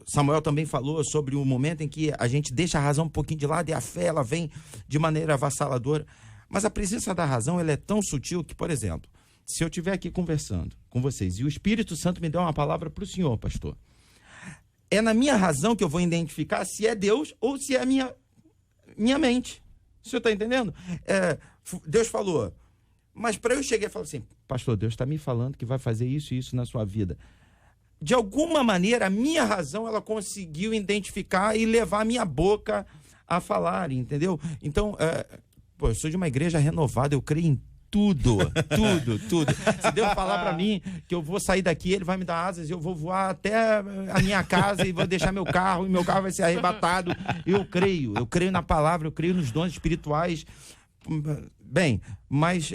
Samuel também falou sobre o momento em que a gente deixa a razão um pouquinho de lado e a fé ela vem de maneira avassaladora. Mas a presença da razão ela é tão sutil que, por exemplo, se eu estiver aqui conversando com vocês e o Espírito Santo me der uma palavra para o senhor, pastor, é na minha razão que eu vou identificar se é Deus ou se é a minha mente. O senhor está entendendo? Deus falou, mas para eu chegar e falar assim: pastor, Deus está me falando que vai fazer isso e isso na sua vida. De alguma maneira, a minha razão, ela conseguiu identificar e levar a minha boca a falar, entendeu? Então, eu sou de uma igreja renovada, eu creio em tudo. Se Deus falar para mim que eu vou sair daqui, ele vai me dar asas, eu vou voar até a minha casa e vou deixar meu carro, e meu carro vai ser arrebatado. Eu creio na palavra, eu creio nos dons espirituais. Bem, mas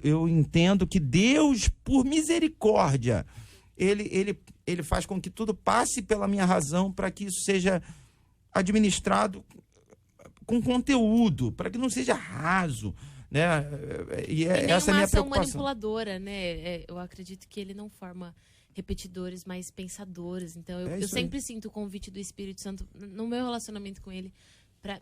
eu entendo que Deus, por misericórdia, ele faz com que tudo passe pela minha razão para que isso seja administrado com conteúdo, para que não seja raso, né? E essa é a minha preocupação. Manipuladora, né? Eu acredito que ele não forma repetidores, mas pensadores. Então eu sempre sinto o convite do Espírito Santo no meu relacionamento com ele,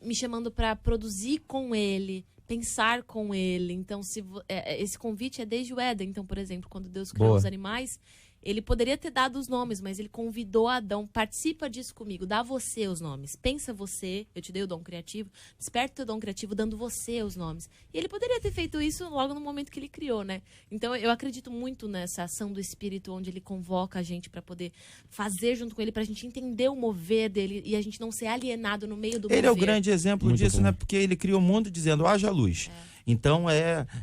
me chamando para produzir com ele, pensar com ele. Então esse convite é desde o Éden. Então, por exemplo, quando Deus criou os animais, ele poderia ter dado os nomes, mas ele convidou Adão: participa disso comigo, dá você os nomes. Pensa você, eu te dei o dom criativo, desperta o teu dom criativo dando você os nomes. E ele poderia ter feito isso logo no momento que ele criou, né? Então eu acredito muito nessa ação do Espírito, onde ele convoca a gente para poder fazer junto com ele, pra gente entender o mover dele e a gente não ser alienado no meio do mover. Ele é o grande exemplo disso, né? Porque ele criou o mundo dizendo: haja luz. Então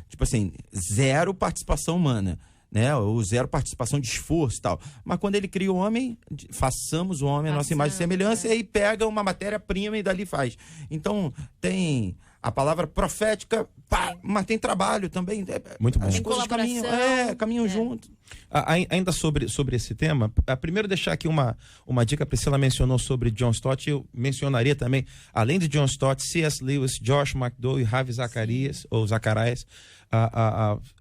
tipo assim, zero participação humana, né? Ou zero participação de esforço e tal. Mas quando ele cria o homem, façamos o homem a nossa imagem e semelhança, e aí pega uma matéria-prima e dali faz. Então, tem a palavra profética, pá, mas tem trabalho também. Muito bom. As Tem coisas colaboração. caminham junto. Ainda sobre esse tema, primeiro deixar aqui uma dica. A Priscila mencionou sobre John Stott, eu mencionaria também, além de John Stott, C.S. Lewis, Josh McDowell e Ravi Zacarias,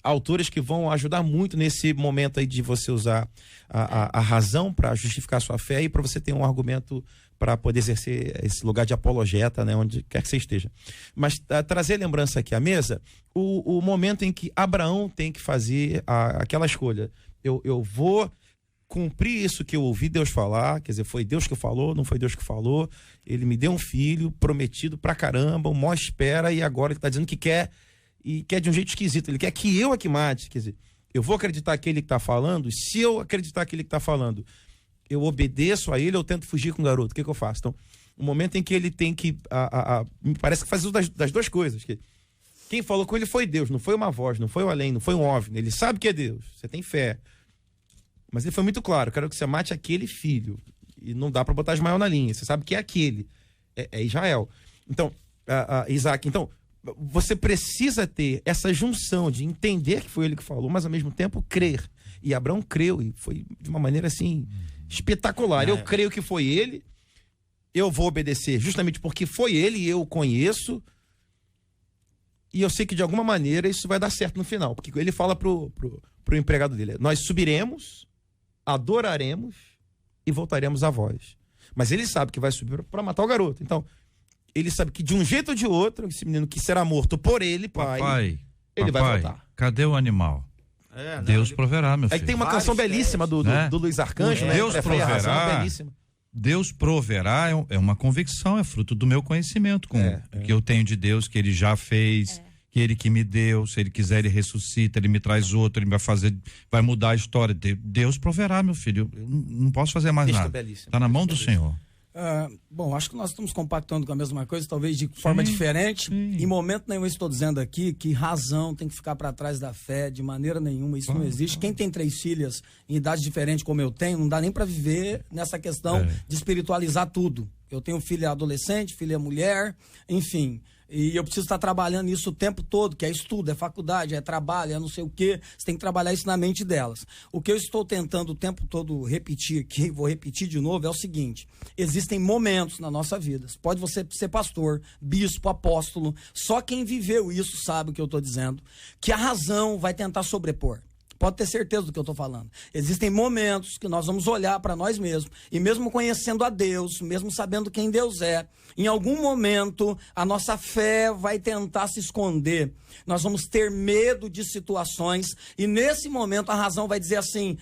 autores que vão ajudar muito nesse momento aí de você usar a razão para justificar sua fé e para você ter um argumento para poder exercer esse lugar de apologeta, né, onde quer que você esteja. Mas trazer lembrança aqui à mesa, o momento em que Abraão tem que fazer aquela escolha. Eu vou cumprir isso que eu ouvi Deus falar, quer dizer, foi Deus que falou, não foi Deus que falou, ele me deu um filho prometido pra caramba, o maior espera, e agora ele tá dizendo que quer, e quer de um jeito esquisito, ele quer que eu aqui mate, quer dizer, eu vou acreditar aquele que tá falando, se eu acreditar aquele que tá falando, eu obedeço a ele, eu tento fugir com o garoto, o que eu faço? Então, o momento em que ele tem que, me parece que faz uso das duas coisas, que quem falou com ele foi Deus, não foi uma voz, não foi um além, não foi um OVNI, ele sabe que é Deus, você tem fé, mas ele foi muito claro, quero que você mate aquele filho, e não dá para botar Ismael na linha, você sabe que é aquele, é Israel. Então, Isaac, então, você precisa ter essa junção de entender que foi ele que falou, mas ao mesmo tempo crer. E Abraão creu, e foi de uma maneira assim espetacular. Eu creio que foi ele, eu vou obedecer justamente porque foi ele e eu o conheço, e eu sei que de alguma maneira isso vai dar certo no final, porque ele fala pro empregado dele: nós subiremos, adoraremos e voltaremos a vós. Mas ele sabe que vai subir para matar o garoto. Então, ele sabe que de um jeito ou de outro, esse menino que será morto por ele, pai, ele vai voltar. Cadê o animal? Deus proverá, meu filho. Aí tem uma canção belíssima do Luiz Arcanjo, né? Deus proverá. Deus proverá é uma convicção, é fruto do meu conhecimento, que eu tenho de Deus, que ele já fez, que ele que me deu, se ele quiser ele ressuscita, ele me traz outro, ele vai mudar a história. Deus proverá, meu filho, eu não posso fazer mais nada. Está na mão do Senhor. Bom, acho que nós estamos compactando com a mesma coisa, talvez de forma diferente. Em momento nenhum estou dizendo aqui que razão tem que ficar para trás da fé, de maneira nenhuma, isso não existe. Quem tem 3 filhas em idade diferente como eu tenho, não dá nem para viver nessa questão de espiritualizar tudo. Eu tenho filha adolescente, filha mulher, enfim... E eu preciso estar trabalhando isso o tempo todo, que é estudo, é faculdade, é trabalho, é não sei o quê. Você tem que trabalhar isso na mente delas. O que eu estou tentando o tempo todo repetir aqui, vou repetir de novo, é o seguinte: existem momentos na nossa vida. Pode você ser pastor, bispo, apóstolo, só quem viveu isso sabe o que eu estou dizendo, que a razão vai tentar sobrepor. Pode ter certeza do que eu estou falando. Existem momentos que nós vamos olhar para nós mesmos, e mesmo conhecendo a Deus, mesmo sabendo quem Deus é, em algum momento a nossa fé vai tentar se esconder. Nós vamos ter medo de situações, e nesse momento a razão vai dizer assim: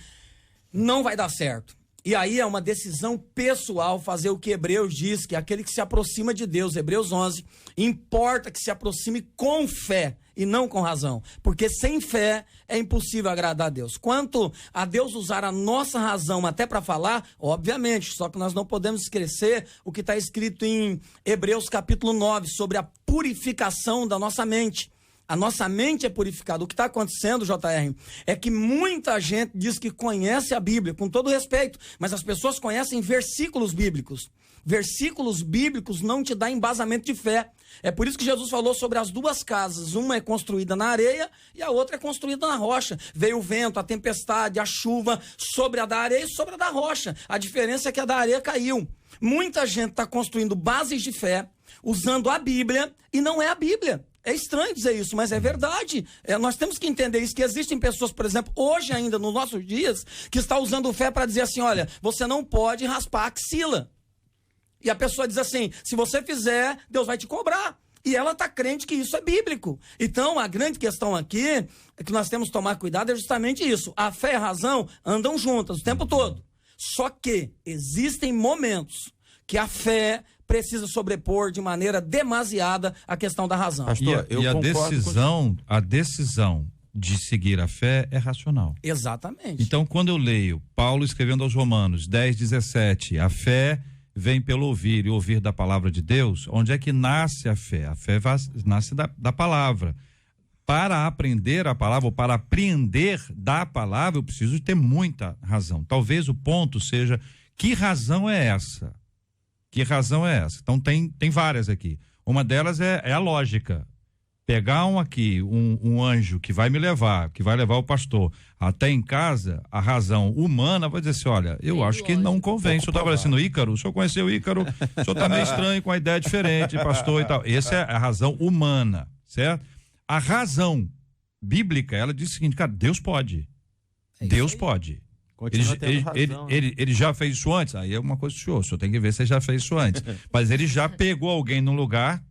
não vai dar certo. E aí é uma decisão pessoal fazer o que Hebreus diz, que é aquele que se aproxima de Deus, Hebreus 11, importa que se aproxime com fé e não com razão, porque sem fé é impossível agradar a Deus. Quanto a Deus usar a nossa razão até para falar, obviamente, só que nós não podemos esquecer o que está escrito em Hebreus capítulo 9, sobre a purificação da nossa mente. A nossa mente é purificada. O que está acontecendo, JR, é que muita gente diz que conhece a Bíblia, com todo respeito, mas as pessoas conhecem versículos bíblicos. Versículos bíblicos não te dá embasamento de fé. É por isso que Jesus falou sobre as 2 casas. Uma é construída na areia e a outra é construída na rocha. Veio o vento, a tempestade, a chuva sobre a da areia e sobre a da rocha. A diferença é que a da areia caiu. Muita gente está construindo bases de fé, usando a Bíblia, e não é a Bíblia. É estranho dizer isso, mas é verdade. Nós temos que entender isso, que existem pessoas, por exemplo, hoje ainda, nos nossos dias, que estão usando fé para dizer assim: olha, você não pode raspar a axila. E a pessoa diz assim: se você fizer, Deus vai te cobrar. E ela está crente que isso é bíblico. Então, a grande questão aqui, é que nós temos que tomar cuidado, é justamente isso. A fé e a razão andam juntas o tempo todo. Só que existem momentos que a fé precisa sobrepor de maneira demasiada a questão da razão. Pastor, a decisão de seguir a fé é racional. Exatamente. Então, quando eu leio Paulo escrevendo aos Romanos 10:17, a fé vem pelo ouvir e ouvir da palavra de Deus, onde é que nasce a fé? A fé nasce da palavra. Para aprender a palavra, ou para apreender da palavra, eu preciso ter muita razão. Talvez o ponto seja: que razão é essa? Que razão é essa? Então tem várias aqui. Uma delas é a lógica. Pegar um anjo que vai me levar, que vai levar o pastor até em casa, a razão humana vai dizer assim, olha, eu acho que não convém. O senhor está parecendo Ícaro, o senhor conheceu o Ícaro, o senhor está meio estranho com a ideia diferente, pastor e tal. Essa é a razão humana, certo? A razão bíblica, ela diz o seguinte, cara, Deus pode. Deus pode. Ele já fez isso antes? Aí é uma coisa do senhor, o senhor tem que ver se ele já fez isso antes. Mas ele já pegou alguém num lugar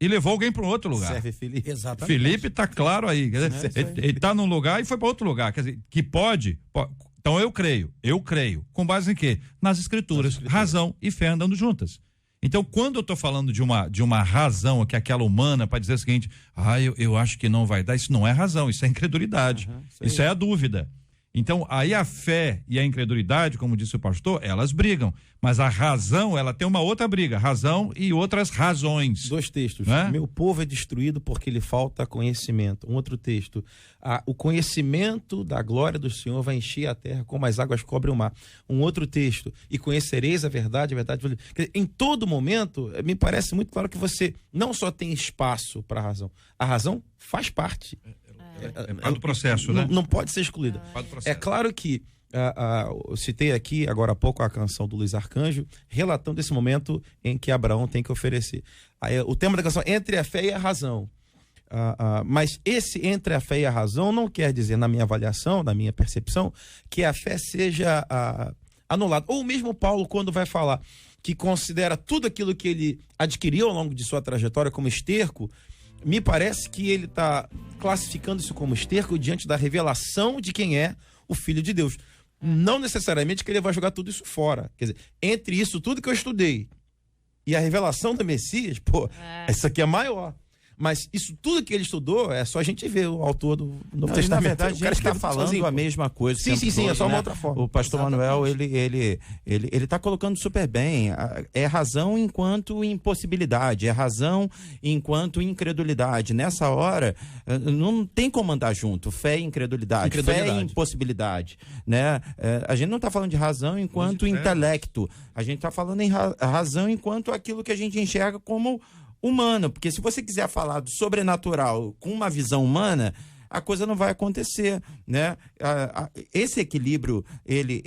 e levou alguém para um outro lugar. Serve Felipe. Exatamente. Felipe tá claro aí. Quer dizer, ele tá num lugar e foi para outro lugar. Quer dizer, que pode. Então eu creio. Com base em quê? Nas escrituras. Razão e fé andando juntas. Então, quando eu tô falando de uma razão, que é aquela humana, para dizer o seguinte, eu acho que não vai dar, isso não é razão, isso é incredulidade. Isso é a dúvida. Então, aí a fé e a incredulidade, como disse o pastor, elas brigam. Mas a razão, ela tem uma outra briga. Razão e outras razões. 2 textos. Né? Meu povo é destruído porque lhe falta conhecimento. Um outro texto. O conhecimento da glória do Senhor vai encher a terra como as águas cobrem o mar. Um outro texto. E conhecereis a verdade. Em todo momento, me parece muito claro que você não só tem espaço para a razão. A razão faz parte. É parte do processo, né? Não pode ser excluída. É claro que eu citei aqui agora há pouco a canção do Luiz Arcanjo, relatando esse momento em que Abraão tem que oferecer. O tema da canção é entre a fé e a razão. Mas esse entre a fé e a razão não quer dizer, na minha avaliação, na minha percepção, que a fé seja anulada. Ou mesmo Paulo, quando vai falar que considera tudo aquilo que ele adquiriu ao longo de sua trajetória como esterco, me parece que ele está classificando isso como esterco diante da revelação de quem é o Filho de Deus. Não necessariamente que ele vai jogar tudo isso fora. Quer dizer, entre isso tudo que eu estudei e a revelação do Messias, isso aqui é maior. Mas isso tudo que ele estudou, é só a gente ver o autor do Novo Testamento. Na verdade, a gente está falando sozinho, a mesma coisa. Sim, é só uma outra forma. O pastor Manuel, ele está colocando super bem. É razão enquanto impossibilidade, é razão enquanto incredulidade. Nessa hora, não tem como andar junto. Fé e incredulidade. Fé e impossibilidade. Né? A gente não está falando de razão enquanto intelecto. A gente está falando em razão enquanto aquilo que a gente enxerga como humano, porque se você quiser falar do sobrenatural com uma visão humana, a coisa não vai acontecer, né? Esse equilíbrio, ele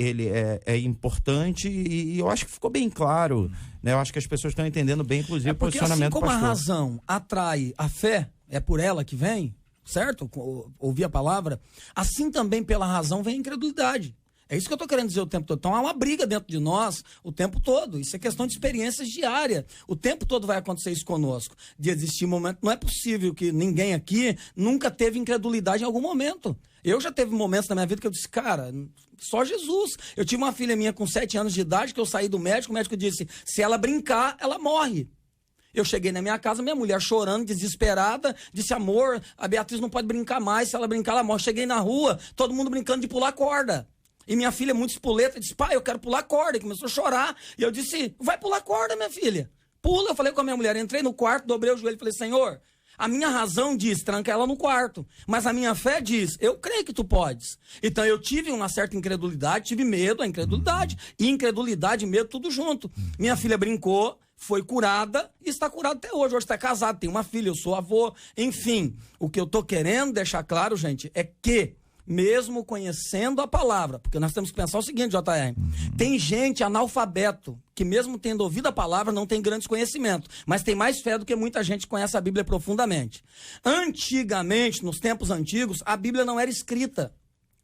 é importante e eu acho que ficou bem claro, né? Eu acho que as pessoas estão entendendo bem, inclusive, o posicionamento do pastor. Assim como a razão atrai a fé, é por ela que vem, certo? Ouvir a palavra, assim também pela razão vem a incredulidade. É isso que eu estou querendo dizer o tempo todo. Então há uma briga dentro de nós o tempo todo. Isso é questão de experiências diárias. O tempo todo vai acontecer isso conosco. De existir momento. Não é possível que ninguém aqui nunca teve incredulidade em algum momento. Eu já teve momentos na minha vida que eu disse, cara, só Jesus. Eu tive uma filha minha com 7 anos de idade que eu saí do médico, o médico disse, se ela brincar, ela morre. Eu cheguei na minha casa, minha mulher chorando, desesperada, disse, amor, a Beatriz não pode brincar mais, se ela brincar, ela morre. Cheguei na rua, todo mundo brincando de pular corda. E minha filha, muito espoleta, disse, pai, eu quero pular corda. E começou a chorar. E eu disse, vai pular corda, minha filha. Pula. Eu falei com a minha mulher, entrei no quarto, dobrei o joelho e falei, Senhor, a minha razão diz, tranca ela no quarto. Mas a minha fé diz, eu creio que tu podes. Então eu tive uma certa incredulidade, tive medo, a incredulidade. E incredulidade e medo, tudo junto. Minha filha brincou, foi curada e está curada até hoje. Hoje está casado, tem uma filha, eu sou avô. Enfim, o que eu tô querendo deixar claro, gente, é que mesmo conhecendo a palavra, porque nós temos que pensar o seguinte, JR, tem gente analfabeto, que mesmo tendo ouvido a palavra, não tem grandes conhecimentos, mas tem mais fé do que muita gente que conhece a Bíblia profundamente. Antigamente, nos tempos antigos, a Bíblia não era escrita,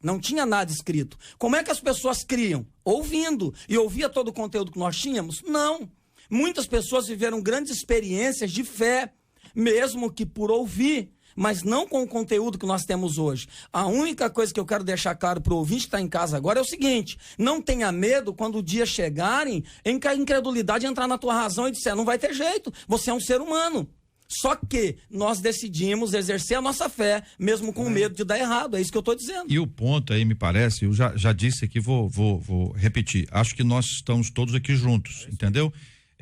não tinha nada escrito. Como é que as pessoas criam? Ouvindo. E ouvia todo o conteúdo que nós tínhamos? Não. Muitas pessoas viveram grandes experiências de fé, mesmo que por ouvir, mas não com o conteúdo que nós temos hoje. A única coisa que eu quero deixar claro para o ouvinte que está em casa agora é o seguinte, não tenha medo quando o dia chegarem em que a incredulidade entrar na tua razão e disser, não vai ter jeito, você é um ser humano. Só que nós decidimos exercer a nossa fé, mesmo com medo de dar errado, é isso que eu estou dizendo. E o ponto aí, me parece, eu já disse aqui, vou repetir, acho que nós estamos todos aqui juntos, entendeu?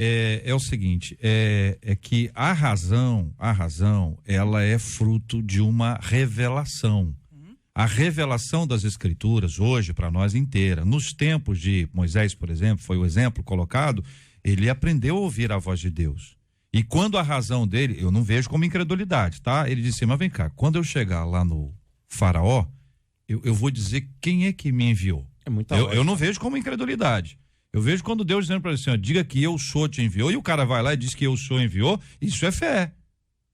É o seguinte, é que a razão, ela é fruto de uma revelação. A revelação das escrituras hoje para nós inteira. Nos tempos de Moisés, por exemplo, foi o exemplo colocado, ele aprendeu a ouvir a voz de Deus. E quando a razão dele, eu não vejo como incredulidade, tá? Ele disse, mas vem cá, quando eu chegar lá no Faraó, eu vou dizer quem é que me enviou. É muita eu não vejo como incredulidade. Eu vejo quando Deus dizendo para ele assim, ó, diga que eu sou te enviou, e o cara vai lá e diz que eu sou enviou, isso é fé.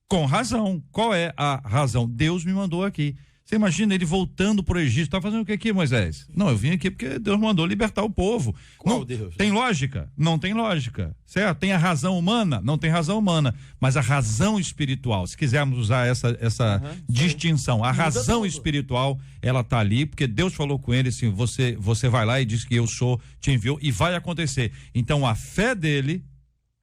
Com razão. Qual é a razão? Deus me mandou aqui. Você imagina ele voltando pro Egito, tá fazendo o que aqui, Moisés? Não, eu vim aqui porque Deus mandou libertar o povo. Qual não, Deus? Tem lógica? Não tem lógica, certo? Tem a razão humana? Não tem razão humana, mas a razão espiritual, se quisermos usar essa distinção, a razão espiritual, ela tá ali, porque Deus falou com ele assim, você vai lá e diz que eu sou, te enviou, e vai acontecer. Então a fé dele,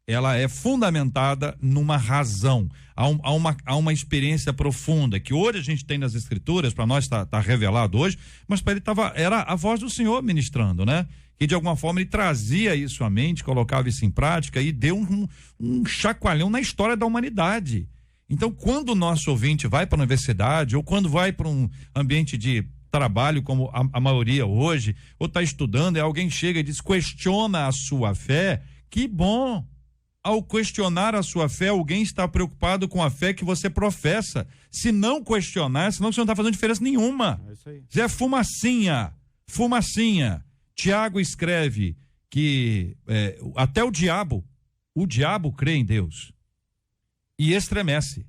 ela é fundamentada numa razão, há uma experiência profunda, que hoje a gente tem nas escrituras, para nós tá revelado hoje, mas para ele era a voz do Senhor ministrando, né? Que de alguma forma ele trazia isso à mente, colocava isso em prática e deu um chacoalhão na história da humanidade. Então, quando o nosso ouvinte vai para a universidade, ou quando vai para um ambiente de trabalho, como a maioria hoje, ou está estudando, e alguém chega e diz, questiona a sua fé, que bom! Ao questionar a sua fé, alguém está preocupado com a fé que você professa. Se não questionar, senão você não está fazendo diferença nenhuma. É isso aí. Zé, fumacinha. Tiago escreve que até o diabo crê em Deus e estremece.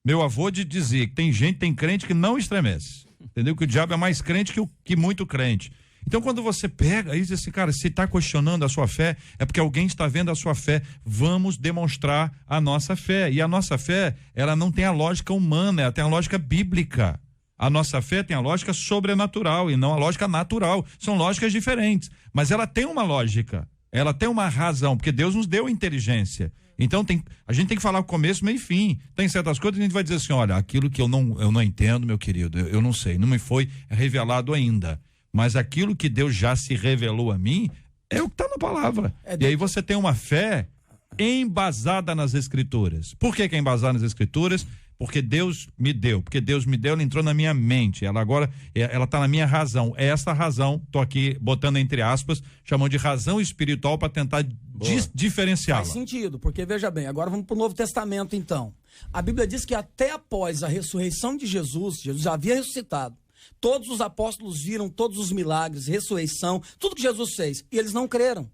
Meu avô dizia que tem crente que não estremece. Entendeu? Que o diabo é mais crente que muito crente. Então, quando você pega e diz assim, cara, se está questionando a sua fé, é porque alguém está vendo a sua fé. Vamos demonstrar a nossa fé. E a nossa fé, ela não tem a lógica humana, ela tem a lógica bíblica. A nossa fé tem a lógica sobrenatural e não a lógica natural. São lógicas diferentes, mas ela tem uma lógica, ela tem uma razão, porque Deus nos deu inteligência. Então a gente tem que falar começo, meio e fim. Tem certas coisas que a gente vai dizer assim, olha, aquilo que eu não entendo, meu querido, eu não sei, não me foi revelado ainda. Mas aquilo que Deus já se revelou a mim é o que está na palavra. E aí você tem uma fé embasada nas escrituras. Por que é embasada nas escrituras? Porque Deus me deu. Porque Deus me deu, ela entrou na minha mente. Ela agora, ela está na minha razão. É essa razão, tô aqui botando entre aspas, chamando de razão espiritual para tentar diferenciá-la. Faz sentido, porque veja bem, agora vamos para o Novo Testamento então. A Bíblia diz que até após a ressurreição de Jesus já havia ressuscitado. Todos os apóstolos viram todos os milagres, ressurreição, tudo que Jesus fez, e eles não creram.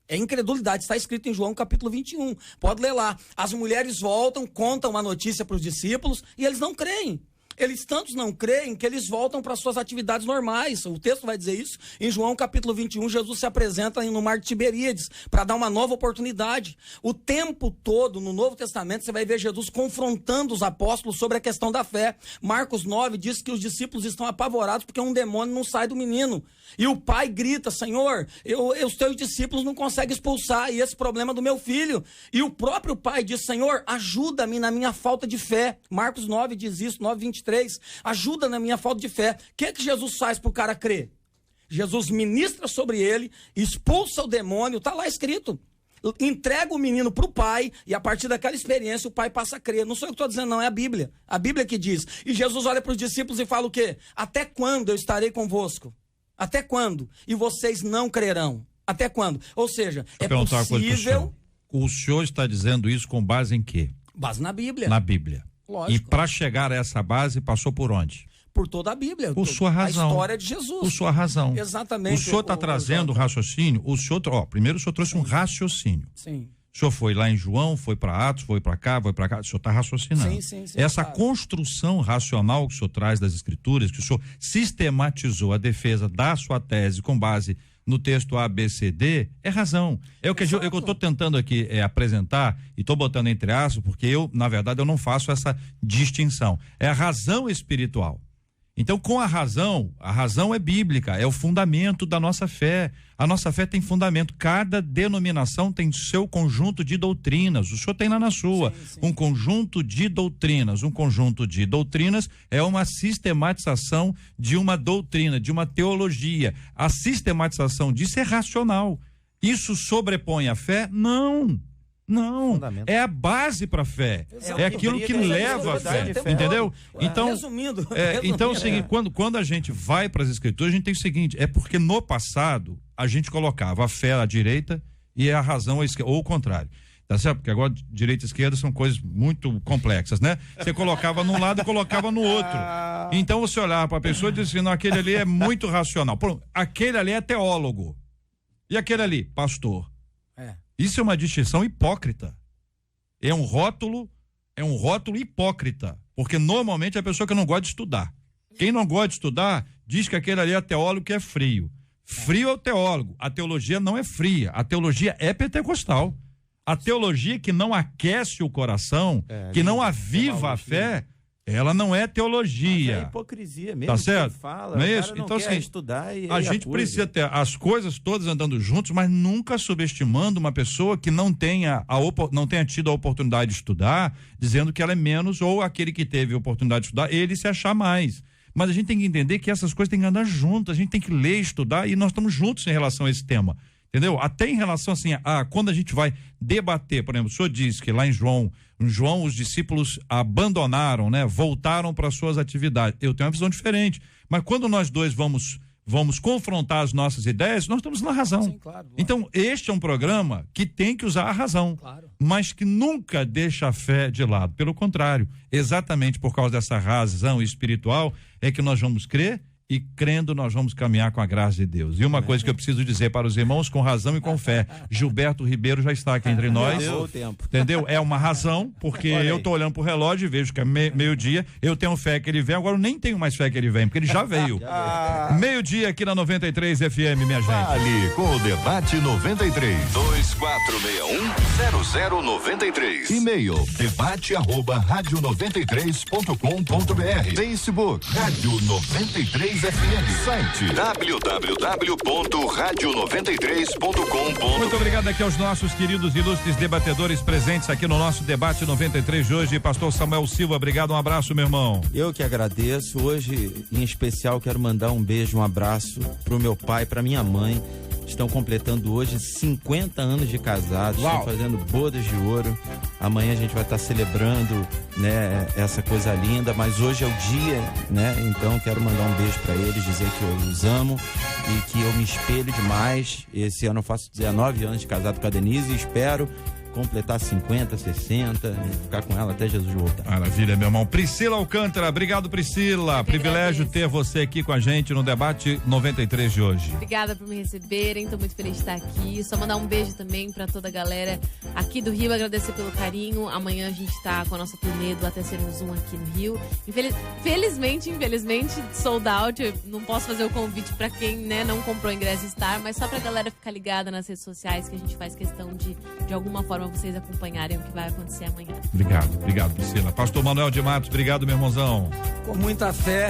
É incredulidade, está escrito em João capítulo 21. Pode ler lá. As mulheres voltam, contam a notícia para os discípulos e eles não creem. Eles tantos não creem que eles voltam para suas atividades normais. O texto vai dizer isso. Em João capítulo 21, Jesus se apresenta no mar de Tiberíades para dar uma nova oportunidade. O tempo todo, no Novo Testamento, você vai ver Jesus confrontando os apóstolos sobre a questão da fé. Marcos 9 diz que os discípulos estão apavorados porque um demônio não sai do menino. E o pai grita, Senhor, os teus discípulos não conseguem expulsar, e esse problema do meu filho. E o próprio pai diz, Senhor, ajuda-me na minha falta de fé. Marcos 9 diz isso, 9:23. Ajuda na minha falta de fé. O que é que Jesus faz para o cara crer? Jesus ministra sobre ele, expulsa o demônio, está lá escrito. Entrega o menino para o pai, e a partir daquela experiência o pai passa a crer. Não sou eu que estou dizendo, não, é a Bíblia. A Bíblia que diz. E Jesus olha para os discípulos e fala o quê? Até quando eu estarei convosco? Até quando? E vocês não crerão. Até quando? Ou seja, é possível... O senhor está dizendo isso com base em quê? Base na Bíblia. Na Bíblia. Lógico. E para chegar a essa base, passou por onde? Por toda a Bíblia. Por sua razão. A história de Jesus. Por sua razão. Exatamente. O senhor está trazendo o raciocínio, primeiro o senhor trouxe um raciocínio. Sim. O senhor foi lá em João, foi para Atos, foi para cá, o senhor está raciocinando. Sim, Essa construção racional que o senhor traz das escrituras, que o senhor sistematizou a defesa da sua tese com base no texto ABCD, é razão. É o que eu estou tentando aqui apresentar, e estou botando entre aspas, porque na verdade, eu não faço essa distinção. É a razão espiritual. Então, com a razão é bíblica, é o fundamento da nossa fé. A nossa fé tem fundamento. Cada denominação tem seu conjunto de doutrinas. O senhor tem lá na sua. Sim. Um conjunto de doutrinas. Um conjunto de doutrinas é uma sistematização de uma doutrina, de uma teologia. A sistematização disso é racional. Isso sobrepõe a fé? Não. É a base para a fé. É aquilo que leva a fé. Entendeu? Então, resumindo. Então, o seguinte, quando a gente vai para as escrituras, a gente tem o seguinte: é porque no passado a gente colocava a fé à direita e a razão à esquerda, ou o contrário. Tá certo? Porque agora direita e esquerda são coisas muito complexas, né? Você colocava num lado e colocava no outro. Então você olhava para a pessoa e dizia assim, não, aquele ali é muito racional. Pô, aquele ali é teólogo. E aquele ali, pastor. Isso é uma distinção hipócrita. É um rótulo hipócrita. Porque normalmente é a pessoa que não gosta de estudar. Quem não gosta de estudar diz que aquele ali é teólogo que é frio. Frio é o teólogo. A teologia não é fria. A teologia é pentecostal. A teologia que não aquece o coração, que não aviva a fé, ela não é teologia. É hipocrisia mesmo. Tá certo? Fala, não é o isso? cara não Então, quer assim, estudar e a gente precisa ter as coisas todas andando juntos, mas nunca subestimando uma pessoa que não tenha tido a oportunidade de estudar, dizendo que ela é menos, ou aquele que teve a oportunidade de estudar, ele se achar mais. Mas a gente tem que entender que essas coisas têm que andar juntas, a gente tem que ler, estudar, e nós estamos juntos em relação a esse tema. Entendeu? Até em relação assim, quando a gente vai debater, por exemplo, o senhor diz que lá em João os discípulos abandonaram, né? Voltaram para suas atividades. Eu tenho uma visão diferente. Mas quando nós dois vamos confrontar as nossas ideias, nós estamos na razão. Sim, claro. Então, este é um programa que tem que usar a razão, mas que nunca deixa a fé de lado. Pelo contrário, exatamente por causa dessa razão espiritual é que nós vamos crer, e crendo nós vamos caminhar com a graça de Deus. E uma coisa que eu preciso dizer para os irmãos com razão e com fé, Gilberto Ribeiro já está aqui entre nós, entendeu? É uma razão, porque eu tô olhando pro relógio e vejo que é meio-dia, eu tenho fé que ele vem, agora eu nem tenho mais fé que ele vem, porque ele já veio. Meio-dia aqui na 93 FM, minha gente. Ali com o Debate 93, 2461-0093. E-mail debate@radio93.com.br. Facebook Rádio 93 FM. Site www.radio93.com.br. Muito obrigado aqui aos nossos queridos ilustres debatedores presentes aqui no nosso Debate 93 de hoje. Pastor Samuel Silva, obrigado, um abraço, meu irmão. Eu que agradeço. Hoje, em especial, quero mandar um beijo, um abraço pro meu pai, pra minha mãe. Estão completando hoje 50 anos de casados, estão fazendo bodas de ouro. Amanhã a gente vai estar celebrando, né, essa coisa linda, mas hoje é o dia, né? Então quero mandar um beijo para eles, dizer que eu os amo e que eu me espelho demais. Esse ano eu faço 19 anos de casado com a Denise e espero completar 50, 60 e ficar com ela até Jesus voltar. Maravilha, meu irmão. Priscila Alcântara, obrigado, Priscila. Privilégio ter você aqui com a gente no Debate 93 de hoje. Obrigada por me receberem, tô muito feliz de estar aqui. Só mandar um beijo também pra toda a galera aqui do Rio, agradecer pelo carinho. Amanhã a gente tá com a nossa turnê do Até Sermos Um aqui no Rio. Infelizmente, sold out. Eu não posso fazer o convite pra quem, né, não comprou ingresso estar, mas só pra galera ficar ligada nas redes sociais, que a gente faz questão de alguma forma vocês acompanharem o que vai acontecer amanhã. Obrigado, Priscila. Pastor Manuel de Matos, obrigado, meu irmãozão. Com muita fé.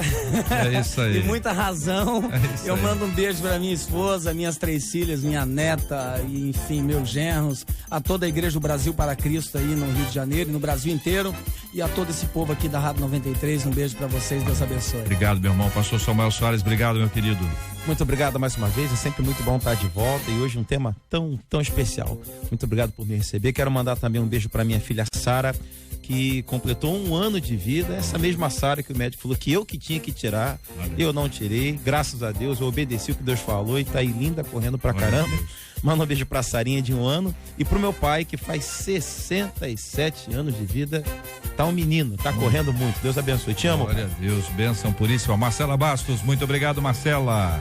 É isso aí. E muita razão. Eu mando um beijo para minha esposa, minhas 3 filhas, minha neta e, enfim, meus genros, a toda a Igreja do Brasil para Cristo aí no Rio de Janeiro e no Brasil inteiro, e a todo esse povo aqui da Rádio 93. Um beijo para vocês, Deus abençoe. Obrigado, meu irmão. Pastor Samuel Soares, obrigado, meu querido. Muito obrigado mais uma vez, é sempre muito bom estar de volta e hoje um tema tão especial. Muito obrigado por me receber. Quero mandar também um beijo para minha filha Sara, que completou 1 ano de vida. Essa mesma Sara que o médico falou que eu que tinha que tirar, eu não tirei. Graças a Deus, eu obedeci o que Deus falou e tá aí linda, correndo pra caramba. Manda um beijo pra Sarinha de 1 ano e pro meu pai, que faz 67 anos de vida. Tá um menino, tá correndo muito. Deus abençoe. Te amo. Glória a Deus, bênção puríssima. Marcela Bastos, muito obrigado, Marcela.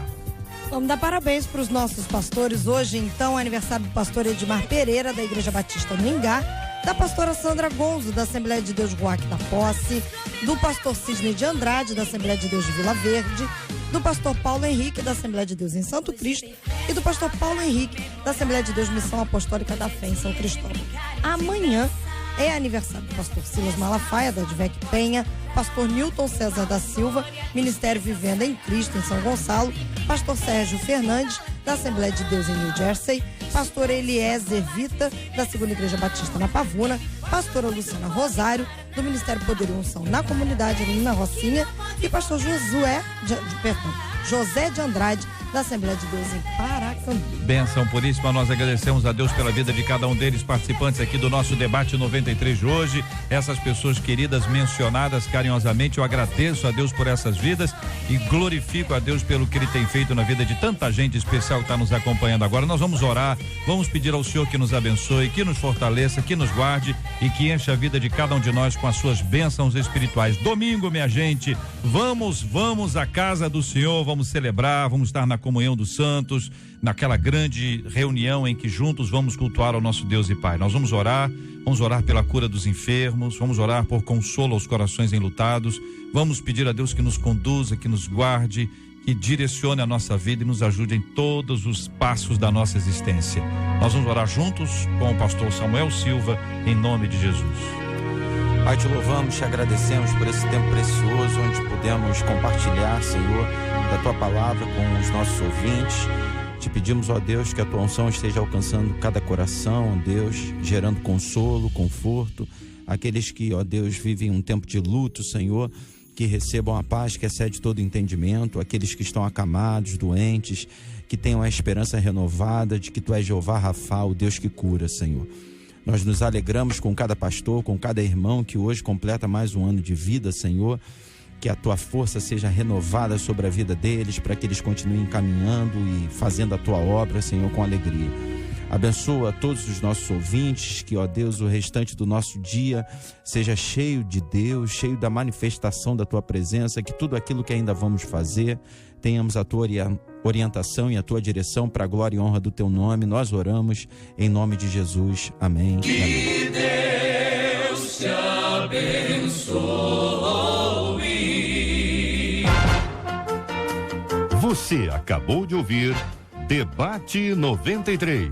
Vamos dar parabéns para os nossos pastores. Hoje, então, é aniversário do pastor Edmar Pereira, da Igreja Batista no Ingá, da pastora Sandra Gonzo, da Assembleia de Deus Ruac da Posse, do pastor Cisne de Andrade, da Assembleia de Deus de Vila Verde, do pastor Paulo Henrique, da Assembleia de Deus em Santo Cristo, e do pastor Paulo Henrique, da Assembleia de Deus Missão Apostólica da Fé em São Cristóvão. Amanhã é aniversário do pastor Silas Malafaia, da Advec Penha, pastor Newton César da Silva, Ministério Vivenda em Cristo, em São Gonçalo, pastor Sérgio Fernandes, da Assembleia de Deus em New Jersey, pastor Eliezer Vita, da Segunda Igreja Batista na Pavuna, pastora Luciana Rosário, do Ministério Poder e Unção na Comunidade, ali na Rocinha, e pastor José de Andrade, da Assembleia de Deus em Paracambi. Benção puríssima, nós agradecemos a Deus pela vida de cada um deles, participantes aqui do nosso debate 93 de hoje. Essas pessoas queridas mencionadas carinhosamente, eu agradeço a Deus por essas vidas e glorifico a Deus pelo que Ele tem feito na vida de tanta gente especial que está nos acompanhando agora. Nós vamos orar, vamos pedir ao Senhor que nos abençoe, que nos fortaleça, que nos guarde e que encha a vida de cada um de nós com as suas bênçãos espirituais. Domingo, minha gente, vamos à casa do Senhor, vamos celebrar, vamos estar na comunhão dos santos, naquela grande reunião em que juntos vamos cultuar ao nosso Deus e Pai. Nós vamos orar pela cura dos enfermos, vamos orar por consolo aos corações enlutados, vamos pedir a Deus que nos conduza, que nos guarde, que direcione a nossa vida e nos ajude em todos os passos da nossa existência. Nós vamos orar juntos com o pastor Samuel Silva, em nome de Jesus. Pai, te louvamos, te agradecemos por esse tempo precioso onde pudemos compartilhar, Senhor, da tua palavra com os nossos ouvintes. Te pedimos, ó Deus, que a tua unção esteja alcançando cada coração, ó Deus, gerando consolo, conforto. Aqueles que, ó Deus, vivem um tempo de luto, Senhor, que recebam a paz que excede todo entendimento. Aqueles que estão acamados, doentes, que tenham a esperança renovada de que tu és Jeová Rafa, o Deus que cura, Senhor. Nós nos alegramos com cada pastor, com cada irmão que hoje completa mais um ano de vida, Senhor. Que a tua força seja renovada sobre a vida deles, para que eles continuem caminhando e fazendo a tua obra, Senhor, com alegria. Abençoa todos os nossos ouvintes, que, ó Deus, o restante do nosso dia seja cheio de Deus, cheio da manifestação da tua presença, que tudo aquilo que ainda vamos fazer, tenhamos a tua orientação e a tua direção para a glória e honra do teu nome. Nós oramos em nome de Jesus. Amém. Que Deus te abençoe. Você acabou de ouvir Debate 93.